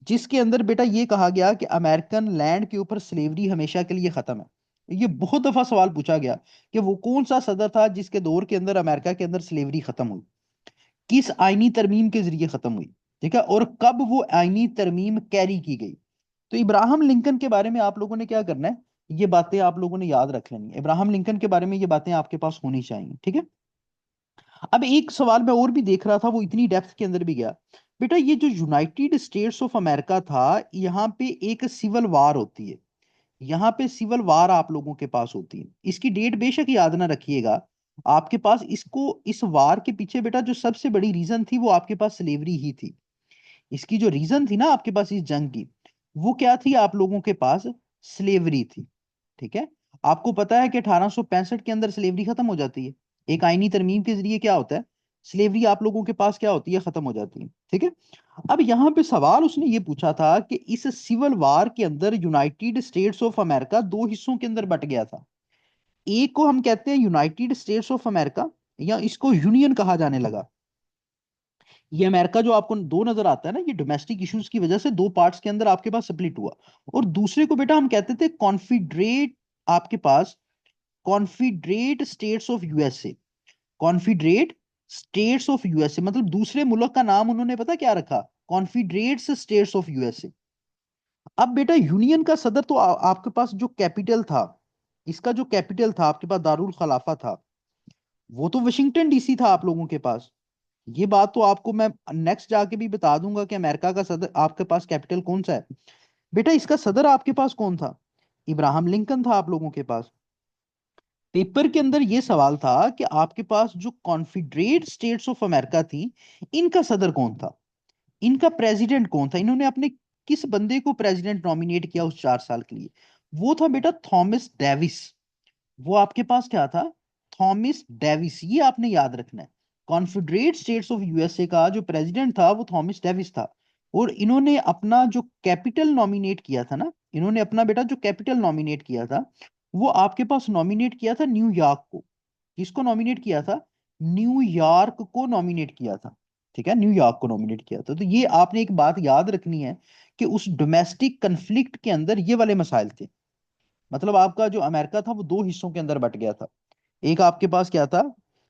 जिसके अंदर बेटा ये कहा गया कि अमेरिकन लैंड के ऊपर स्लेवरी हमेशा के लिए खत्म है। ये बहुत दफा सवाल पूछा गया कि वो कौन सा सदर था जिसके दौर के अंदर अमेरिका के अंदर स्लेवरी खत्म हुई, किस आईनी तरमीम के जरिए खत्म हुई, ठीक है, और कब वो आईनी तरमीम कैरी की गई। तो इब्राहिम लिंकन के बारे में आप लोगों ने क्या करना है, ये बातें आप लोगों ने याद रख लेनी है। इब्राहिम लिंकन के बारे में ये बातें आपके पास होनी चाहिए, ठीक है। अब एक सवाल मैं और भी देख रहा था, वो इतनी डेप्थ के अंदर भी गया। बेटा ये जो यूनाइटेड स्टेट्स ऑफ अमेरिका था यहाँ पे एक सिविल वार होती है, यहाँ पे सिविल वार आप लोगों के पास होती है। इसकी डेट बेशक याद ना रखिएगा आपके पास, इसको इस वार के पीछे बेटा जो सबसे बड़ी रीजन थी वो आपके पास स्लेवरी ही थी। इसकी जो रीजन थी ना आपके पास इस जंग की, वो क्या थी, आप लोगों के पास स्लेवरी थी, ठीक है। आपको पता है कि 1865 के अंदर स्लेवरी खत्म हो जाती है, एक आईनी तरमीम के जरिए क्या होता है, स्लेवरी आप लोगों के पास क्या होती है, खत्म हो जाती है, ठीक है। अब यहाँ पे सवाल उसने ये पूछा था कि इस सिविल वार के अंदर यूनाइटेड स्टेट्स ऑफ अमेरिका दो हिस्सों के अंदर बट गया था। एक को हम कहते हैं यूनाइटेड स्टेट्स ऑफ अमेरिका, या इसको यूनियन कहा जाने लगा। ये अमेरिका जो आपको दो नजर आता है ना, ये डोमेस्टिक इश्यूज की वजह से दो पार्ट्स के अंदर आपके पास स्प्लिट हुआ। और दूसरे को बेटा हम कहते थे कॉन्फिडरेट, आपके पास confederate states of USA, confederate states of USA, मतलब दूसरे मुल्क का नाम उन्होंने पता क्या रखा, कॉन्फिडरेट्स स्टेट्स ऑफ यूएसए। अब बेटा यूनियन का सदर तो आपके पास जो कैपिटल था, इसका जो कैपिटल था आपके पास दारुल खलाफा था, वो तो वाशिंगटन डीसी था आप लोगों के पास। ये बात तो आपको मैं नेक्स्ट जाके भी बता दूंगा कि अमेरिका का सदर आपके पास कैपिटल कौन सा है। बेटा इसका सदर आपके पास कौन था, इब्राहिम लिंकन था आप लोगों के पास। पेपर के अंदर ये सवाल था कि आपके पास जो कॉन्फिडरेट स्टेट्स ऑफ अमेरिका थी, इनका सदर कौन था, इनका प्रेसिडेंट कौन था, इन्होंने अपने किस बंदे को प्रेसिडेंट नॉमिनेट किया उस 4 साल के लिए। वो था बेटा थॉमस डेविस। वो आपके पास क्या था, थॉमस डेविस, ये आपने याद रखना है। कॉन्फेडरेट स्टेट्स ऑफ यूएसए का जो प्रेसिडेंट था वो थॉमस डेविस था। और इन्होंने अपना जो कैपिटल नॉमिनेट किया था ना, इन्होंने अपना बेटा जो कैपिटल नॉमिनेट किया था, वो आपके पास नॉमिनेट किया था न्यूयॉर्क को। किसको नॉमिनेट किया था, न्यूयॉर्क को नॉमिनेट किया था। ठीक है, न्यूयॉर्क को नॉमिनेट किया था। तो ये आपने एक बात याद रखनी है कि उस डोमेस्टिक कन्फ्लिक्ट के अंदर ये वाले मसाइल थे। मतलब आपका जो अमेरिका था वो 2 हिस्सों के अंदर बट गया था। एक आपके पास क्या था,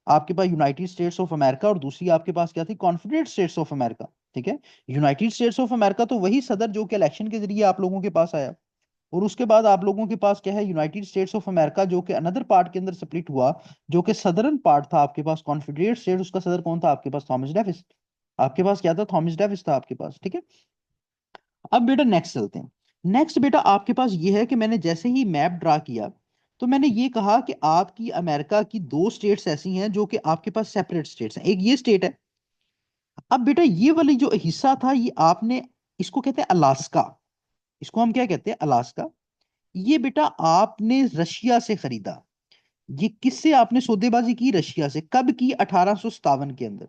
आपके पास यूनाइटेड स्टेट्स ऑफ अमेरिका, और दूसरी आपके पास क्या थी, कॉन्फेडरेट स्टेट्स ऑफ अमेरिका। ठीक है, यूनाइटेड स्टेट्स ऑफ अमेरिका तो वही सदर जो कि इलेक्शन के जरिए आप लोगों के पास आया। और उसके बाद आप लोगों के पास क्या है, यूनाइटेड स्टेट्स ऑफ अमेरिका जो कि अनदर पार्ट के अंदर स्प्लिट हुआ, जो कि सदर्न पार्ट था आपके पास कॉन्फेडरेट स्टेट, उसका सदर कौन था आपके पास, थॉमस डेविस। आपके पास क्या था, थॉमस डेविस था आपके पास। ठीक है, अब बेटा नेक्स्ट चलते हैं। नेक्स्ट बेटा आपके पास ये है कि मैंने जैसे ही मैप ड्रा किया, तो मैंने ये कहा कि आपकी अमेरिका की 2 स्टेट्स ऐसी हैं जो कि आपके पास सेपरेट स्टेट्स हैं, एक ये स्टेट है। अब बेटा ये वाली जो हिस्सा था ये आपने, इसको कहते हैं अलास्का, इसको हम क्या कहते हैं, अलास्का। ये बेटा आपने रशिया से खरीदा। ये किससे आपने सौदेबाजी की, रशिया से। कब की, 1857 के अंदर,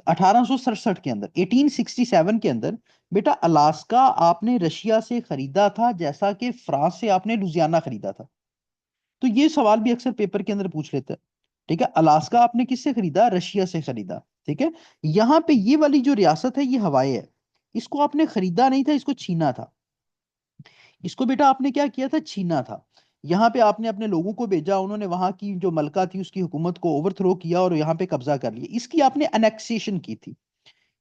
1867 के अंदर, 1867 के अंदर। बेटा अलास्का आपने रशिया से खरीदा था, जैसा कि फ्रांस से आपने लुजियाना खरीदा था। तो ये सवाल भी अक्सर पेपर के अंदर पूछ लेते हैं। ठीक है, अलास्का आपने किससे खरीदा, रशिया से खरीदा। ठीक है, यहाँ पे ये वाली जो रियासत है ये हवाई है, इसको आपने खरीदा नहीं था, इसको छीना था। इसको बेटा आपने क्या किया था, छीना था। यहाँ पे आपने अपने लोगों को भेजा, उन्होंने वहां की जो मलका थी उसकी हुकूमत को ओवरथ्रो किया और यहाँ पे कब्जा कर लिया। इसकी आपने अनेक्सेशन की थी,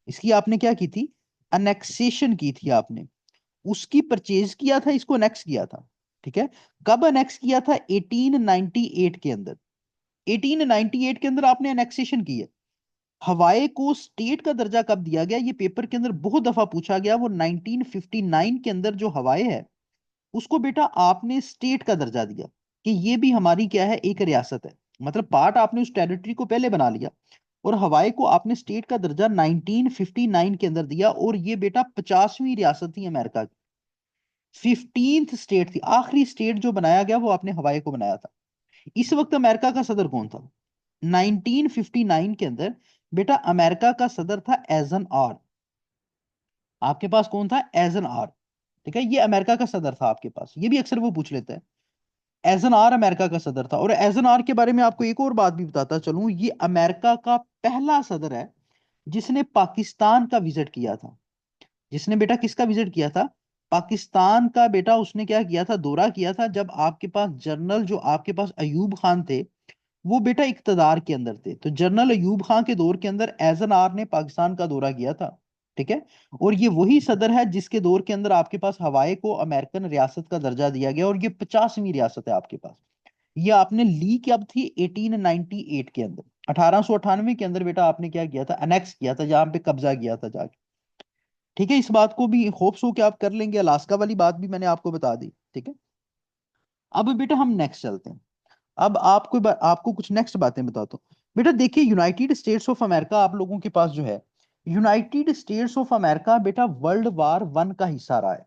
इसकी आपने क्या की थी, अनेक्सेशन की थी आपने। उसकी परचेज किया था, इसको अनेक्स किया था। ठीक है, कब अनेक्स किया था, 1898 के अंदर। 1898 के अंदर आपने अनेक्सेशन की है। हवाई को स्टेट का दर्जा कब दिया गया, ये पेपर के अंदर बहुत दफा पूछा गया। वो 1959 के अंदर जो हवाई है उसको बेटा आपने स्टेट का दर्जा दिया, कि ये भी हमारी क्या है, एक रियासत है। मतलब पार्ट आपने उस टेरिटरी को पहले बना लिया, और हवाई को आपने स्टेट का दर्जा 1959 के अंदर दिया। और ये बेटा 50वीं रियासत थी अमेरिका की, 15th स्टेट थी। आखिरी स्टेट जो बनाया गया वो आपने हवाई को बनाया था। इस वक्त अमेरिका का सदर कौन था, 1959 के अंदर बेटा अमेरिका का सदर था एजन आर। आपके पास कौन था, एजन आर। ठीक है, ये अमेरिका का सदर था आपके पास, ये भी अक्सर वो पूछ लेते हैं। एजन आर अमेरिका का सदर था। और एजन आर के बारे में आपको एक और बात भी बताता चलूं, ये अमेरिका का पहला सदर है जिसने पाकिस्तान का विजिट किया था। जिसने बेटा किसका विजिट किया था, पाकिस्तान का। बेटा उसने क्या किया था, दौरा किया था, जब आपके पास जनरल जो आपके पास अयूब खान थे वो बेटा इक्तदार के अंदर थे। तो जनरल अयूब खान के दौर के अंदर एजन आर ने पाकिस्तान का दौरा किया था। ठीक है, और ये वही सदर है जिसके दौर के अंदर आपके पास हवाई को अमेरिकन रियासत का दर्जा दिया गया, और ये 50वीं रियासत है आपके पास। ये आपने ली कब थी, 1898 के अंदर, 1898 के अंदर बेटा आपने क्या किया था, अनेक्स किया था, जहां पे कब्जा किया था जाके। ठीक है, इस बात को भी होप्स हो कि आप कर लेंगे। अलास्का वाली बात भी मैंने आपको बता दी। ठीक है, अब बेटा हम नेक्स्ट चलते हैं। अब आपको कुछ नेक्स्ट बातें बताता हूँ। बेटा देखिए, यूनाइटेड स्टेट्स ऑफ अमेरिका आप लोगों के पास जो है, यूनाइटेड स्टेट्स ऑफ अमेरिका बेटा वर्ल्ड वार 1 का हिस्सा रहा है।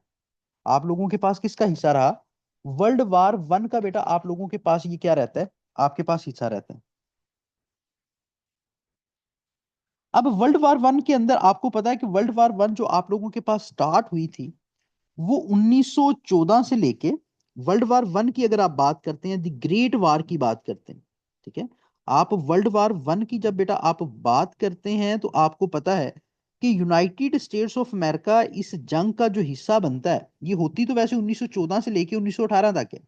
आप लोगों के पास किसका हिस्सा रहा, वर्ल्ड वार 1 का बेटा आप लोगों के पास ये क्या रहता है, आपके पास हिस्सा रहता है। अब वर्ल्ड वार 1 के अंदर आपको पता है कि वर्ल्ड वार 1 जो आप लोगों के पास स्टार्ट हुई थी, वो 1914 से लेके, वर्ल्ड वार 1 की अगर आप बात करते हैं, द ग्रेट वार की बात करते हैं। ठीक है, आप वर्ल्ड वार 1 की जब बेटा आप बात करते हैं तो आपको पता है कि यूनाइटेड स्टेट्स ऑफ अमेरिका इस जंग का जो हिस्सा बनता है, ये होती तो वैसे 1914 से लेके 1918 तक है।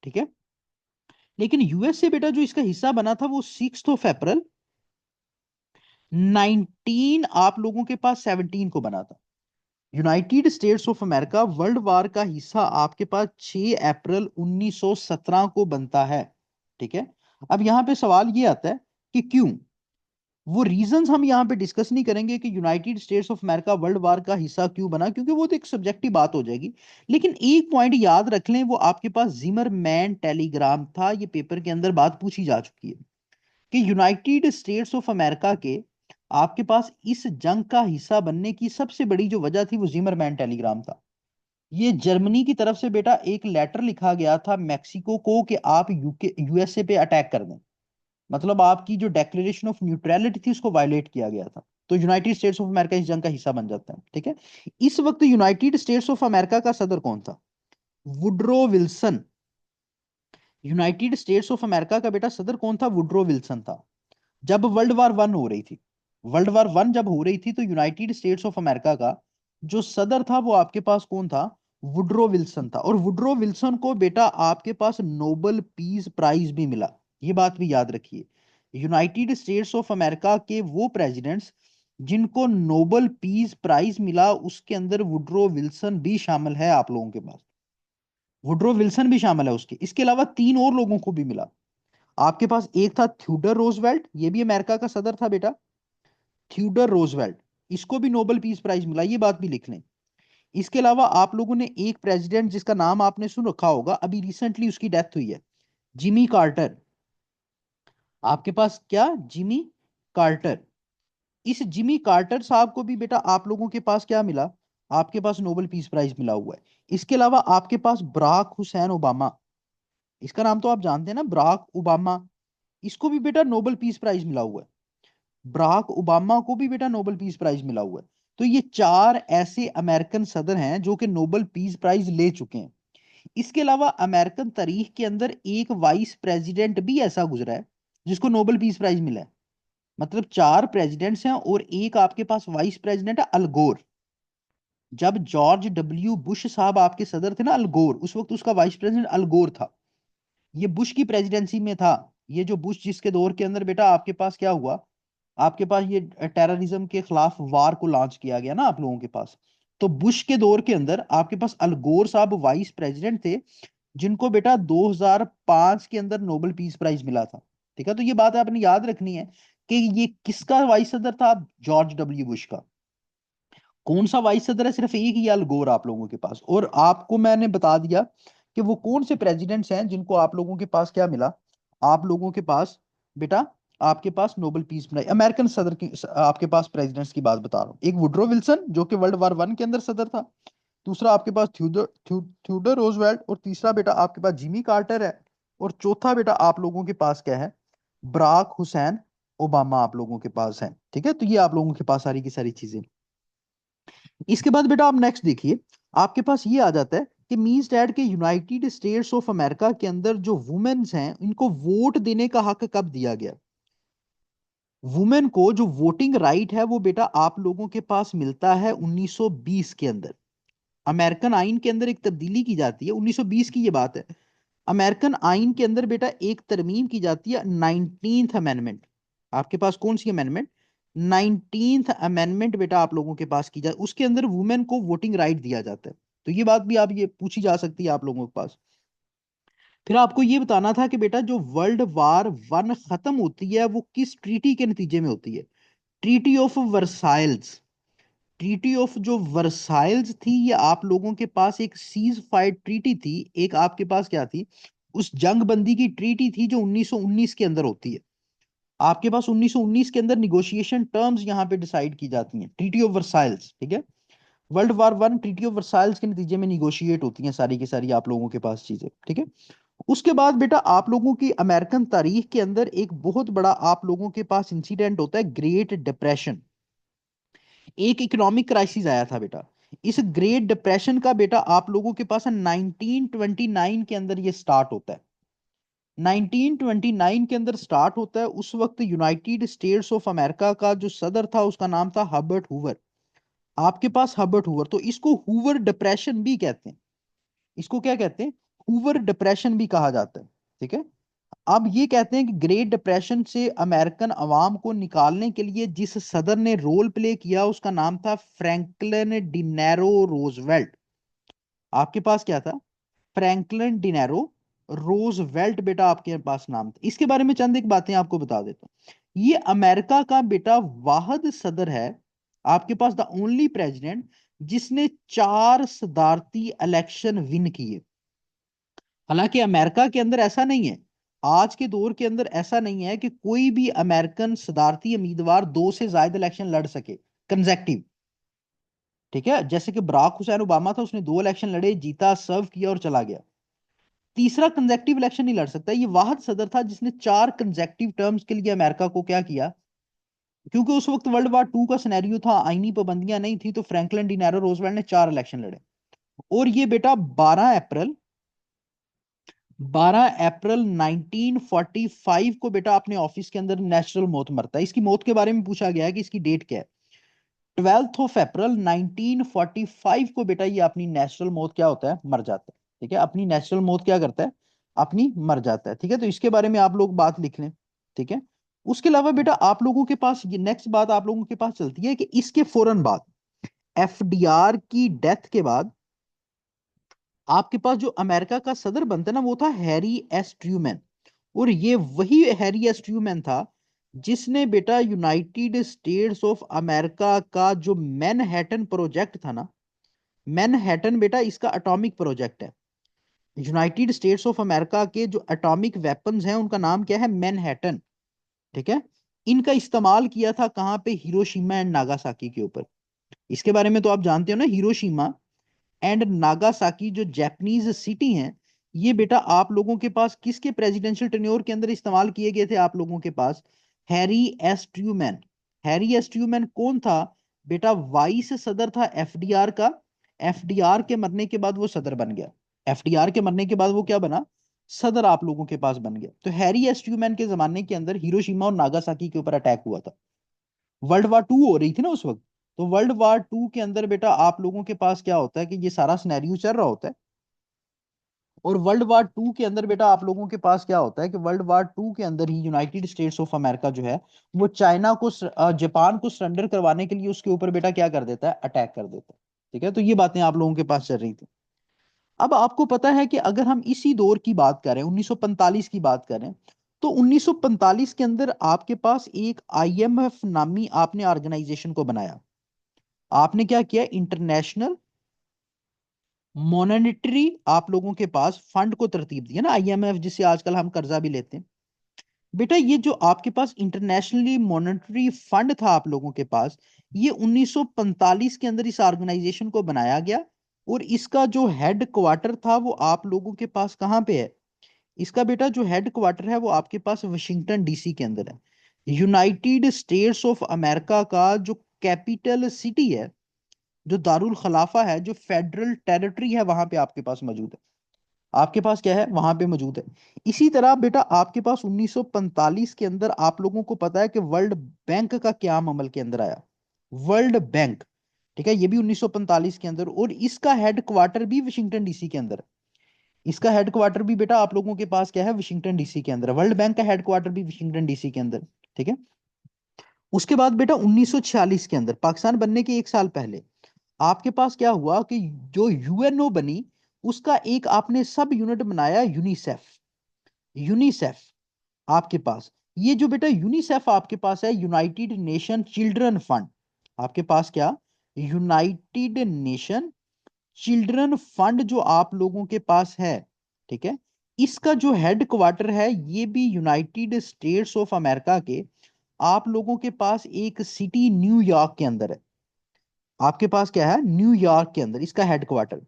ठीक है, लेकिन यूएस से बेटा जो इसका हिस्सा बना था वो 6 ऑफ अप्रैल 19 आप लोगों के पास 17 को बना था। United States of America world war का हिस्सा आपके पास 6 अप्रैल 1917 को बनता है। ठीक है। अब यहां पे सवाल ये आता है कि क्यों। वो रीजंस हम यहाँ पे डिस्कस नहीं करेंगे कि United States of America world war का हिस्सा क्यों बना, क्योंकि वो तो एक सब्जेक्टिव बात हो जाएगी। लेकिन एक पॉइंट याद रख लें, वो आपके पास जिमरमैन टेलीग्राम था। ये पेपर के अंदर बात पूछी जा चुकी है कि यूनाइटेड स्टेट्स ऑफ अमेरिका के आपके पास इस जंग का हिस्सा बनने की सबसे बड़ी जो वजह थी वो जिमरमैन टेलीग्राम था। ये जर्मनी की तरफ से बेटा एक लेटर लिखा गया था मैक्सिको को कि आप यूके यूएसए पे अटैक कर दें। मतलब आपकी जो डेक्लेरेशन ऑफ न्यूट्रलिटी थी उसको वायलेट किया गया था। तो यूनाइटेड स्टेट्स ऑफ अमेरिका इस जंग का हिस्सा बन जाता है। ठीक है। इस वक्त यूनाइटेड स्टेट्स ऑफ अमेरिका का सदर कौन था? Woodrow Wilson. United States of America का बेटा सदर कौन था? वुड्रो विल्सन था। जब वर्ल्ड वार वन हो रही थी, वर्ल्ड वार वन जब हो रही थी, तो यूनाइटेड स्टेट्स ऑफ अमेरिका का जो सदर था वो आपके पास कौन था? वुड्रो विल्सन था। और वुड्रो विल्सन को बेटा आपके पास नोबेल पीस प्राइज भी मिला। ये बात भी याद रखिए। यूनाइटेड स्टेट्स ऑफ अमेरिका के वो प्रेसिडेंट्स जिनको नोबेल पीस प्राइज मिला उसके अंदर वुड्रो विल्सन भी शामिल है आप लोगों के पास। वुड्रो विल्सन भी शामिल है उसके। इसके अलावा तीन और लोगों को भी मिला। आपके पास एक था थ्यूडर रोजवेल्ट, ये भी अमेरिका का सदर था बेटा। थ्यूडर रोजवेल्ट, इसको भी नोबेल पीस प्राइज मिला, ये बात भी लिख लें। इसके अलावा आप लोगों ने एक प्रेसिडेंट जिसका नाम आपने सुन रखा होगा, अभी रिसेंटली उसकी डेथ हुई है, जिमी कार्टर। आपके पास क्या? Jimmy Carter. इस जिमी कार्टर साहब को भी बेटा आप लोगों के पास क्या मिला? आपके पास नोबेल पीस प्राइज मिला हुआ है। इसके अलावा आपके पास बराक हुसैन ओबामा, इसका नाम तो आप जानते हैं ना, बराक ओबामा। इसको भी बेटा नोबेल पीस प्राइज मिला हुआ है। बराक ओबामा को भी बेटा नोबेल पीस प्राइज मिला हुआ है। तो ये चार ऐसे अमेरिकन सदर हैं जो कि नोबेल पीस प्राइज ले चुके हैं। इसके अलावा अमेरिकन तारीख के अंदर एक वाइस प्रेसिडेंट भी ऐसा गुजरा है जिसको नोबेल पीस प्राइज मिला है। मतलब चार प्रेसिडेंट्स हैं और एक आपके पास वाइस प्रेसिडेंट है, अल गोर। जब जॉर्ज डब्ल्यू बुश साहब आपके सदर थे ना, अल गोर, उस वक्त उसका वाइस प्रेसिडेंट अल गोर था। ये बुश की प्रेसिडेंसी में था। ये जो बुश जिसके दौर के अंदर बेटा आपके पास क्या हुआ, आपके पास ये टेररिज्म के खिलाफ वार को लॉन्च किया गया ना आप लोगों के पास। तो बुश के दौर के अंदर आपके पास अल गोर साहब वाइस प्रेसिडेंट थे, जिनको बेटा 2005 के अंदर नोबेल पीस प्राइज मिला था। ठीक है। तो ये बात आपने याद रखनी है कि ये किसका वाइस सदर था? जॉर्ज डब्ल्यू बुश का। कौन सा वाइस सदर है? सिर्फ एक ही अल गोर आप लोगों के पास। और आपको मैंने बता दिया कि वो कौन से प्रेसिडेंट्स हैं जिनको आप लोगों के पास क्या मिला, आप लोगों के पास बेटा आपके पास नोबेल पीस प्राइज, अमेरिकन सदर की आपके पास प्रेसिडेंट्स की बात बता रहा हूँ। एक वुड्रो विल्सन जो कि वर्ल्ड वार वन के अंदर सदर था, दूसरा आपके पास थ्यूडर रोजवेल्ट, और तीसरा बेटा आपके पास जिमी कार्टर है, और चौथा बेटा आप लोगों के पास क्या है? बराक हुसैन ओबामा आप लोगों के पास है। ठीक है। तो ये आप लोगों के पास सारी की सारी चीजें। इसके बाद बेटा आप नेक्स्ट देखिए, आपके पास ये आ जाता है कि मींस डैड के यूनाइटेड स्टेट्स ऑफ अमेरिका के अंदर जो वुमेन्स हैं इनको वोट देने का हक कब दिया गया? वुमेन को जो वोटिंग राइट है वो बेटा आप लोगों के पास मिलता है 1920 के अंदर। अमेरिकन आइन के अंदर एक तब्दीली की जाती है, 1920 की ये बात है। अमेरिकन आइन के अंदर बेटा एक तरमीम की जाती है, 19th अमेंडमेंट। आपके पास कौन सी अमेंडमेंट? 19th अमेंडमेंट बेटा आप लोगों के पास की जाए, उसके अंदर वुमेन को वोटिंग राइट दिया जाता है। तो ये बात भी आप ये पूछी जा सकती है आप लोगों के पास। फिर आपको ये बताना था कि बेटा जो वर्ल्ड वार वन खत्म होती है वो किस ट्रीटी के नतीजे में होती है? Treaty of Versailles. Treaty of जो वर्साइल्स थी, ये आप लोगों के पास एक सीज फायर ट्रीटी थी। एक आपके पास क्या थी? उस जंग बंदी की ट्रीटी थी जो 1919 के अंदर होती है। आपके पास 1919 के अंदर निगोशिएशन टर्म्स यहाँ पे डिसाइड की जाती हैं, ट्रीटी ऑफ वर्साइल्स। ठीक है। World war one treaty of Versailles के नतीजे में निगोशिएट होती हैं सारी की सारी आप लोगों के पास चीजें। ठीक है। उसके बाद बेटा आप लोगों की अमेरिकन तारीख के अंदर एक बहुत बड़ा आप लोगों के पास इंसिडेंट होता है, ग्रेट डिप्रेशन। एक इकोनॉमिक क्राइसिस आया था बेटा। इस ग्रेट डिप्रेशन का बेटा आप लोगों के पास 1929 के अंदर ये स्टार्ट होता है। 1929 के अंदर स्टार्ट होता है। उस वक्त यूनाइटेड स्टेट्स ऑफ अमेरिका का जो सदर था उसका नाम था हर्बर्ट हूवर। आपके पास हर्बर्ट हूवर, तो इसको हूवर डिप्रेशन भी कहते हैं। इसको क्या कहते हैं? हूवर डिप्रेशन भी कहा जाता है। ठीक है। अब ये कहते हैं कि ग्रेट डिप्रेशन से अमेरिकन अवाम को निकालने के लिए जिस सदर ने रोल प्ले किया उसका नाम था फ्रैंकलिन डिनेरो रोजवेल्ट। आपके पास क्या था? फ्रैंकलिन डिनेरो रोजवेल्ट बेटा आपके पास नाम था। इसके बारे में चंद एक बातें आपको बता देता हूँ। ये अमेरिका का बेटा वाहिद सदर है, आपके पास द ओनली प्रेसिडेंट जिसने 4 सदारती इलेक्शन विन किए। हालांकि अमेरिका के अंदर ऐसा नहीं है, आज के दौर के अंदर ऐसा नहीं है कि कोई भी अमेरिकन सदारती उम्मीदवार 2 से ज्यादा इलेक्शन लड़ सके कंजेक्टिव। ठीक है, जैसे कि बराक हुसैन ओबामा था, उसने 2 इलेक्शन लड़े, जीता, सर्व किया और चला गया। तीसरा कंजेक्टिव इलेक्शन नहीं लड़ सकता। ये वाहिद सदर था जिसने 4 कंजेक्टिव टर्म्स के लिए अमेरिका को क्या किया। क्योंकि उस वक्त वर्ल्ड वार टू का सिनेरियो था, आईनी पाबंदियां नहीं थी, तो फ्रैंकलिन डी नैरो रोजवेल्ट ने 4 इलेक्शन लड़े। और ये बेटा 12 अप्रैल 1945 को बेटा अपने ऑफिस के अंदर नेचुरल मौत मरता है। इसकी मौत के बारे में पूछा गया है कि इसकी डेट क्या है। 12 अप्रैल 1945 को बेटा ये अपनी नेचुरल मौत क्या होता है, मर जाता है। ठीक है, अपनी नेचुरल मौत क्या करता है, अपनी मर जाता है। ठीक है, तो इसके बारे में आप लोग बात लिख लें। ठीक है, उसके अलावा बेटा आप लोगों के पास ये नेक्स्ट बात आप लोगों के पास चलती है कि इसके फौरन बाद, एफडीआर की डेथ के बाद, आपके पास जो अमेरिका का सदर बनता है ना, वो था हैरी एस ट्रूमैन। और ये वही हैरी एस ट्रूमैन था जिसने बेटा यूनाइटेड स्टेट्स ऑफ अमेरिका का जो मैनहट्टन प्रोजेक्ट था ना, मैनहट्टन बेटा इसका एटॉमिक प्रोजेक्ट है। यूनाइटेड स्टेट्स ऑफ अमेरिका के जो एटॉमिक वेपन्स हैं उनका नाम क्या है, मैनहट्टन। ठीक है, इनका इस्तेमाल किया था कहां पे, हिरोशिमा एंड नागासाकी के ऊपर। इसके बारे में तो आप जानते हो ना, हिरोशिमा एंड नागासाकी जो जापानीज सिटी हैं, ये बेटा आप लोगों के पास किसके प्रेसिडेंशियल टेन्योर के अंदर इस्तेमाल किए गए थे, आप लोगों के पास Harry S Truman. Harry S Truman कौन था बेटा, वाइस सदर था एफडीआर का। एफडीआर के मरने के बाद वो सदर बन गया। एफडीआर के मरने के बाद वो क्या बना, सदर आप लोगों के पास बन गया। तो हैरी एस ट्रूमैन के जमाने के अंदर हिरोशिमा और नागासाकी के ऊपर अटैक हुआ था। वर्ल्ड वार टू हो रही थी ना उस वक्त। तो वर्ल्ड वार टू के अंदर बेटा आप लोगों के पास क्या होता है कि ये सारा सिनेरियो चल रहा होता है। और वर्ल्ड वार टू के अंदर बेटा आप लोगों के पास क्या होता है कि वर्ल्ड वार टू के अंदर ही यूनाइटेड स्टेट्स ऑफ अमेरिका जो है वो चाइना को जापान को सरेंडर करवाने के लिए उसके ऊपर बेटा क्या कर देता है, अटैक कर देता है। ठीक है, तो ये बातें आप लोगों के पास चल रही थी। अब आपको पता है कि अगर हम इसी दौर की बात करें, 1945 की बात करें, तो 1945 के अंदर आपके पास एक आईएमएफ नामी आपने ऑर्गेनाइजेशन को बनाया। आपने क्या किया, इंटरनेशनल मॉनेटरी आप लोगों के पास फंड को तरतीब दी है ना, आईएमएफ जिससे आजकल हम कर्जा भी लेते हैं। बेटा ये जो आपके पास इंटरनेशनली मॉनेटरी फंड था आप लोगों के पास, ये 1945 के अंदर इस ऑर्गेनाइजेशन को बनाया गया। और इसका जो हेड क्वार्टर था वो आप लोगों के पास कहाँ पे है, इसका बेटा जो हेड क्वार्टर है वो आपके पास वाशिंगटन डीसी के अंदर है। यूनाइटेड स्टेट्स ऑफ अमेरिका का जो कैपिटल सिटी है, जो दारुल खलाफा है, जो फेडरल टेरिटरी है, वहां पे आपके पास मौजूद है। आपके पास क्या है, वहां पे मौजूद है। इसी तरह बेटा आपके पास 1945 के अंदर आप लोगों को पता है कि वर्ल्ड बैंक का क्या अमल के अंदर आया, वर्ल्ड बैंक। ठीक है, ये भी 1945 के अंदर, और इसका हेड क्वार्टर भी वाशिंगटन डीसी के अंदर है। इसका हेड क्वार्टर भी बेटा आप लोगों के पास क्या है, वाशिंगटन डीसी के अंदर। वर्ल्ड बैंक का हेड क्वार्टर भी वाशिंगटन डीसी के अंदर। ठीक है, उसके बाद बेटा 1946 के अंदर, पाकिस्तान बनने के 1 साल पहले, आपके पास क्या हुआ कि जो यूएनओ बनी, उसका एक आपने सब यूनिट बनाया, यूनिसेफ। यूनिसेफ आपके पास, ये जो बेटा यूनिसेफ आपके पास है, यूनाइटेड नेशन चिल्ड्रन फंड। आपके पास क्या, यूनाइटेड नेशन चिल्ड्रन फंड जो आप लोगों के पास है। ठीक है, इसका जो हेड क्वार्टर है ये भी यूनाइटेड स्टेट्स ऑफ अमेरिका के आप लोगों के पास एक सिटी न्यूयॉर्क के अंदर है। आपके पास क्या है, न्यूयॉर्क के अंदर इसका हेडक्वार्टर।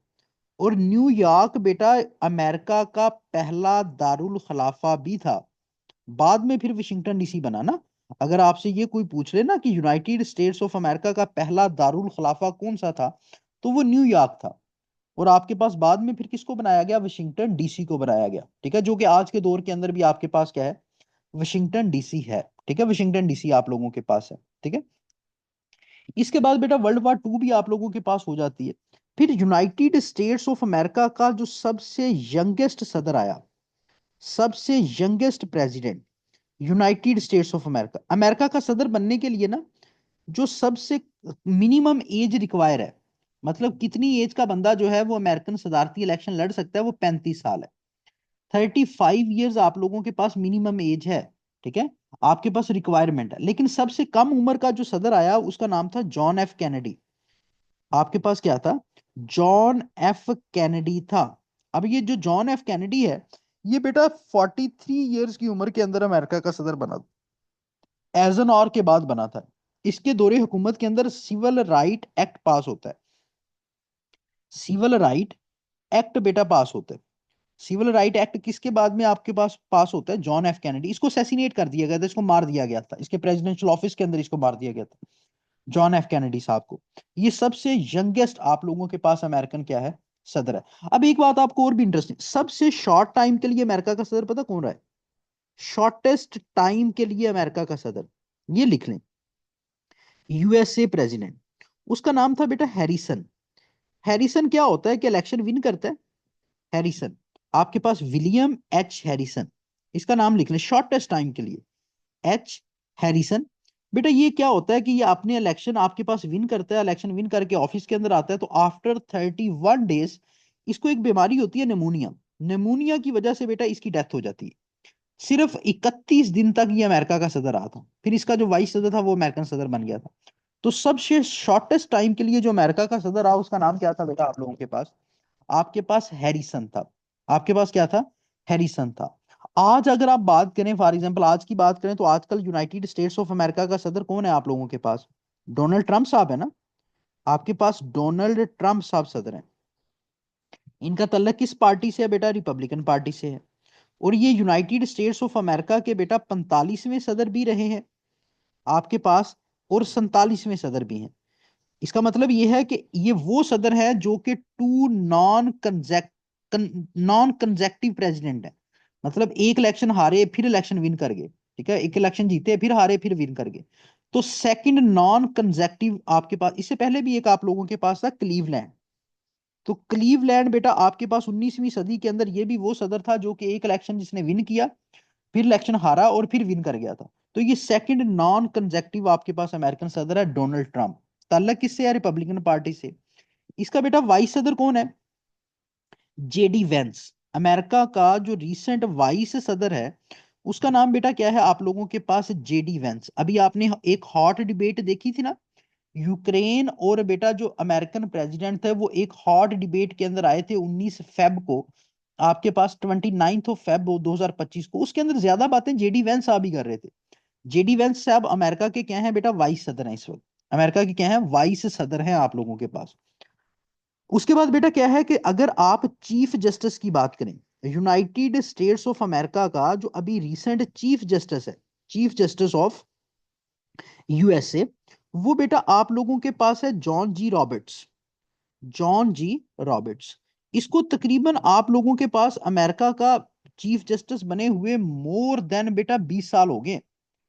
और न्यूयॉर्क बेटा अमेरिका का पहला दारुल खलाफा भी था। बाद में फिर वाशिंगटन डीसी बना ना। अगर आपसे ये कोई पूछ ले ना कि यूनाइटेड स्टेट्स ऑफ अमेरिका का पहला दारुल खलाफा कौन सा था, तो वो न्यूयॉर्क था। और आपके पास बाद में फिर किसको बनाया गया, वाशिंगटन डीसी को बनाया गया। ठीक है, जो कि आज के दौर के अंदर भी आपके पास क्या है, वाशिंगटन डीसी है। ठीक है, वाशिंगटन डीसी आप लोगों के पास है। ठीक है, इसके बाद बेटा वर्ल्ड वार टू भी आप लोगों के पास हो जाती है। फिर यूनाइटेड स्टेट्स ऑफ अमेरिका का जो सबसे यंगेस्ट सदर आया, सबसे youngest president United States of America. America का सदर बनने के लिए ना जो सबसे मिनिमम एज रिक्वायर है, मतलब कितनी एज का बंदा जो है वो अमेरिकन सदारती इलेक्शन लड़ सकता है, वो 35 साल है। 35 ईयर्स आप लोगों के पास मिनिमम एज है। ठीक है, आपके पास रिक्वायरमेंट है। लेकिन सबसे कम उम्र का जो सदर आया उसका नाम था जॉन एफ कैनेडी। आपके पास क्या था? जॉन एफ कैनेडी था। अब ये जो जॉन एफ कैनेडी है, ये बेटा 43 ईयर्स की उम्र के अंदर अमेरिका का सदर बना, एजन और के बाद बना था। इसके दौरे हुकूमत के अंदर सिविल राइट एक्ट पास होता है। सिविल राइट एक्ट बेटा पास होता है। सिविल राइट एक्ट किसके बाद में आपके पास पास होता है? John F Kennedy. इसको असैसिनेट कर दिया गया था, इसको मार दिया गया था, इसके प्रेसिडेंशियल ऑफिस के अंदर इसको मार दिया गया था, जॉन एफ कैनेडी साहब को। ये सबसे यंगेस्ट आप लोगों के पास अमेरिकन क्या है? सदर है। अब एक बात आपको और भी इंटरेस्टिंग, सबसे शॉर्ट टाइम के लिए अमेरिका का सदर पता कौन रहा है? शॉर्टेस्ट टाइम के लिए अमेरिका का सदर, ये लिख लें, यूएसए प्रेसिडेंट, उसका नाम था बेटा हैरिसन। हैरिसन क्या होता है कि इलेक्शन विन करता है? हैरिसन, आपके पास विलियम एच हैरिसन, इसका नाम लिख लें शॉर्टेस्ट टाइम के लिए, एच हैरिसन। बेटा ये क्या होता है कि ये अपने इलेक्शन आपके पास विन करता है, इलेक्शन विन करके ऑफिस के अंदर आता है, तो आफ्टर 31 डेज इसको एक बीमारी होती है निमोनिया। निमोनिया की वजह से बेटा इसकी डेथ हो जाती है। सिर्फ 31 दिन तक ये अमेरिका का सदर रहा था, फिर इसका जो वाइस सदर था वो अमेरिकन सदर बन गया था। तो सबसे शॉर्टेस्ट टाइम के लिए जो अमेरिका का सदर रहा उसका नाम क्या था बेटा आप लोगों के पास? आपके पास हैरिसन था। आपके पास क्या था? हैरिसन था। आज अगर आप बात करें, फॉर एग्जांपल आज की बात करें, तो आजकल यूनाइटेड स्टेट्स ऑफ अमेरिका का सदर कौन है आप लोगों के पास? डोनाल्ड ट्रंप साहब है ना। आपके पास डोनाल्ड ट्रंप साहब सदर हैं। इनका तल्लक किस पार्टी से है बेटा? रिपब्लिकन पार्टी से है। और ये यूनाइटेड स्टेट्स ऑफ अमेरिका के बेटा 45वें सदर भी रहे हैं आपके पास, और 47वें सदर भी हैं। इसका मतलब ये है कि ये वो सदर है जो कि टू नॉन कंजेक्टिव प्रेसिडेंट है। मतलब एक इलेक्शन हारे फिर इलेक्शन विन कर गए। ठीक है, एक इलेक्शन जीते फिर हारे फिर विन कर गए। तो सेकंड नॉन कंजेक्टिव आपके पास, इससे पहले भी एक आप लोगों के पास था क्लीवलैंड। तो क्लीवलैंड बेटा आपके पास 19वीं सदी के अंदर ये भी वो सदर था जो कि एक इलेक्शन जिसने विन किया, फिर इलेक्शन हारा और फिर विन कर गया था। तो ये सेकंड नॉन कंजेक्टिव आपके पास अमेरिकन सदर है डोनाल्ड ट्रंप। ताल्लुक किससे है? रिपब्लिकन पार्टी से। इसका बेटा वाइस सदर कौन है? JD Vance. अमेरिका का जो रिसेंट वाइस सदर है उसका नाम बेटा क्या है आप लोगों के पास? JD Vance. अभी आपने एक हॉट डिबेट देखी थी ना, यूक्रेन और बेटा जो अमेरिकन प्रेसिडेंट थे वो एक हॉट डिबेट के अंदर आए थे 19 फेब को, आपके पास 29 फेब 2025 को। उसके अंदर ज्यादा बातें जेडी वेंस साहब ही कर रहे थे। जेडी वेंस साहब अमेरिका के क्या हैं बेटा? वाइस सदर हैं इस वक्त। अमेरिका के क्या हैं? वाइस सदर हैं आप लोगों के पास। उसके बाद बेटा क्या है कि अगर आप चीफ जस्टिस की बात करें, यूनाइटेड स्टेट्स ऑफ अमेरिका का जो अभी रिसेंट चीफ जस्टिस है, चीफ जस्टिस ऑफ यूएसए, वो बेटा आप लोगों के पास है जॉन जी रॉबर्ट्स। जॉन जी रॉबर्ट्स, इसको तकरीबन आप लोगों के पास अमेरिका का चीफ जस्टिस बने हुए मोर देन बेटा 20 साल हो गए।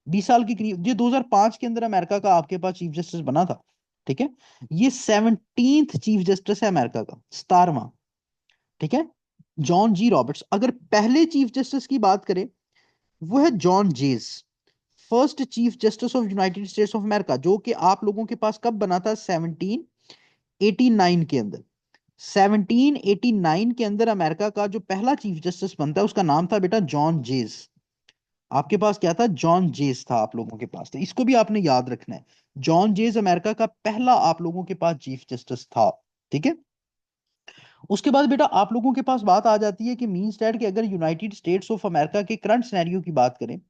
20 साल के करीब, ये 2005 के अंदर अमेरिका का आपके पास चीफ जस्टिस बना था। ठीक है, ये 17th चीफ जस्टिस है अमेरिका का, 17वां। ठीक है, जॉन जी रॉबर्ट्स। अगर पहले चीफ जस्टिस की बात करें, वो है जॉन जेस, first chief justice of United States of America, जो कि आप लोगों के पास कब बना था? 1789 के अंदर। 1789 के अंदर अमेरिका का जो पहला चीफ जस्टिस बनता है उसका नाम था बेटा जॉन जेस। आपके पास क्या था? जॉन जेस था आप लोगों के पास, तो इसको भी आपने याद रखना है। जॉन जेस अमेरिका का पहला आप लोगों के पास चीफ जस्टिस था। ठीक है, उसके बाद बेटा आप लोगों के पास बात आ जाती है कि मीन्स दैट कि अगर यूनाइटेड स्टेट्स ऑफ अमेरिका के करंट सिनेरियो की बात करें,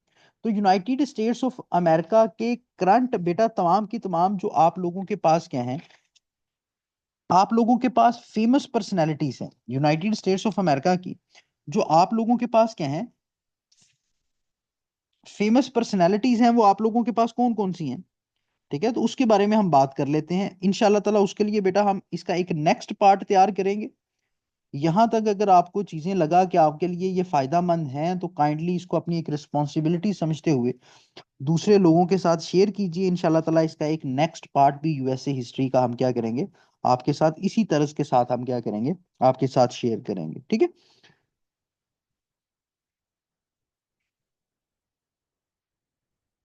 तो यूनाइटेड स्टेट्स ऑफ अमेरिका के करंट बेटा तमाम की तमाम जो आप लोगों के पास क्या हैं, आप लोगों के पास फेमस पर्सनैलिटीज हैं यूनाइटेड स्टेट्स ऑफ अमेरिका की, जो आप लोगों के पास क्या हैं? फेमस पर्सनैलिटीज हैं, वो आप लोगों के पास कौन कौन सी हैं? ठीक है, तो उसके बारे में हम बात कर लेते हैं इंशाल्लाह ताला। उसके लिए बेटा हम इसका एक नेक्स्ट पार्ट तैयार करेंगे। यहां तक अगर आपको चीजें लगा कि आपके लिए ये फायदा मंद हैं, तो काइंडली इसको अपनी एक रिस्पॉन्सिबिलिटी समझते हुए दूसरे लोगों के साथ शेयर कीजिए। इंशाल्लाह ताला इसका एक नेक्स्ट पार्ट भी यूएसए हिस्ट्री का हम क्या करेंगे, आपके साथ इसी तरह के साथ हम क्या करेंगे, आपके साथ शेयर करेंगे। ठीक है।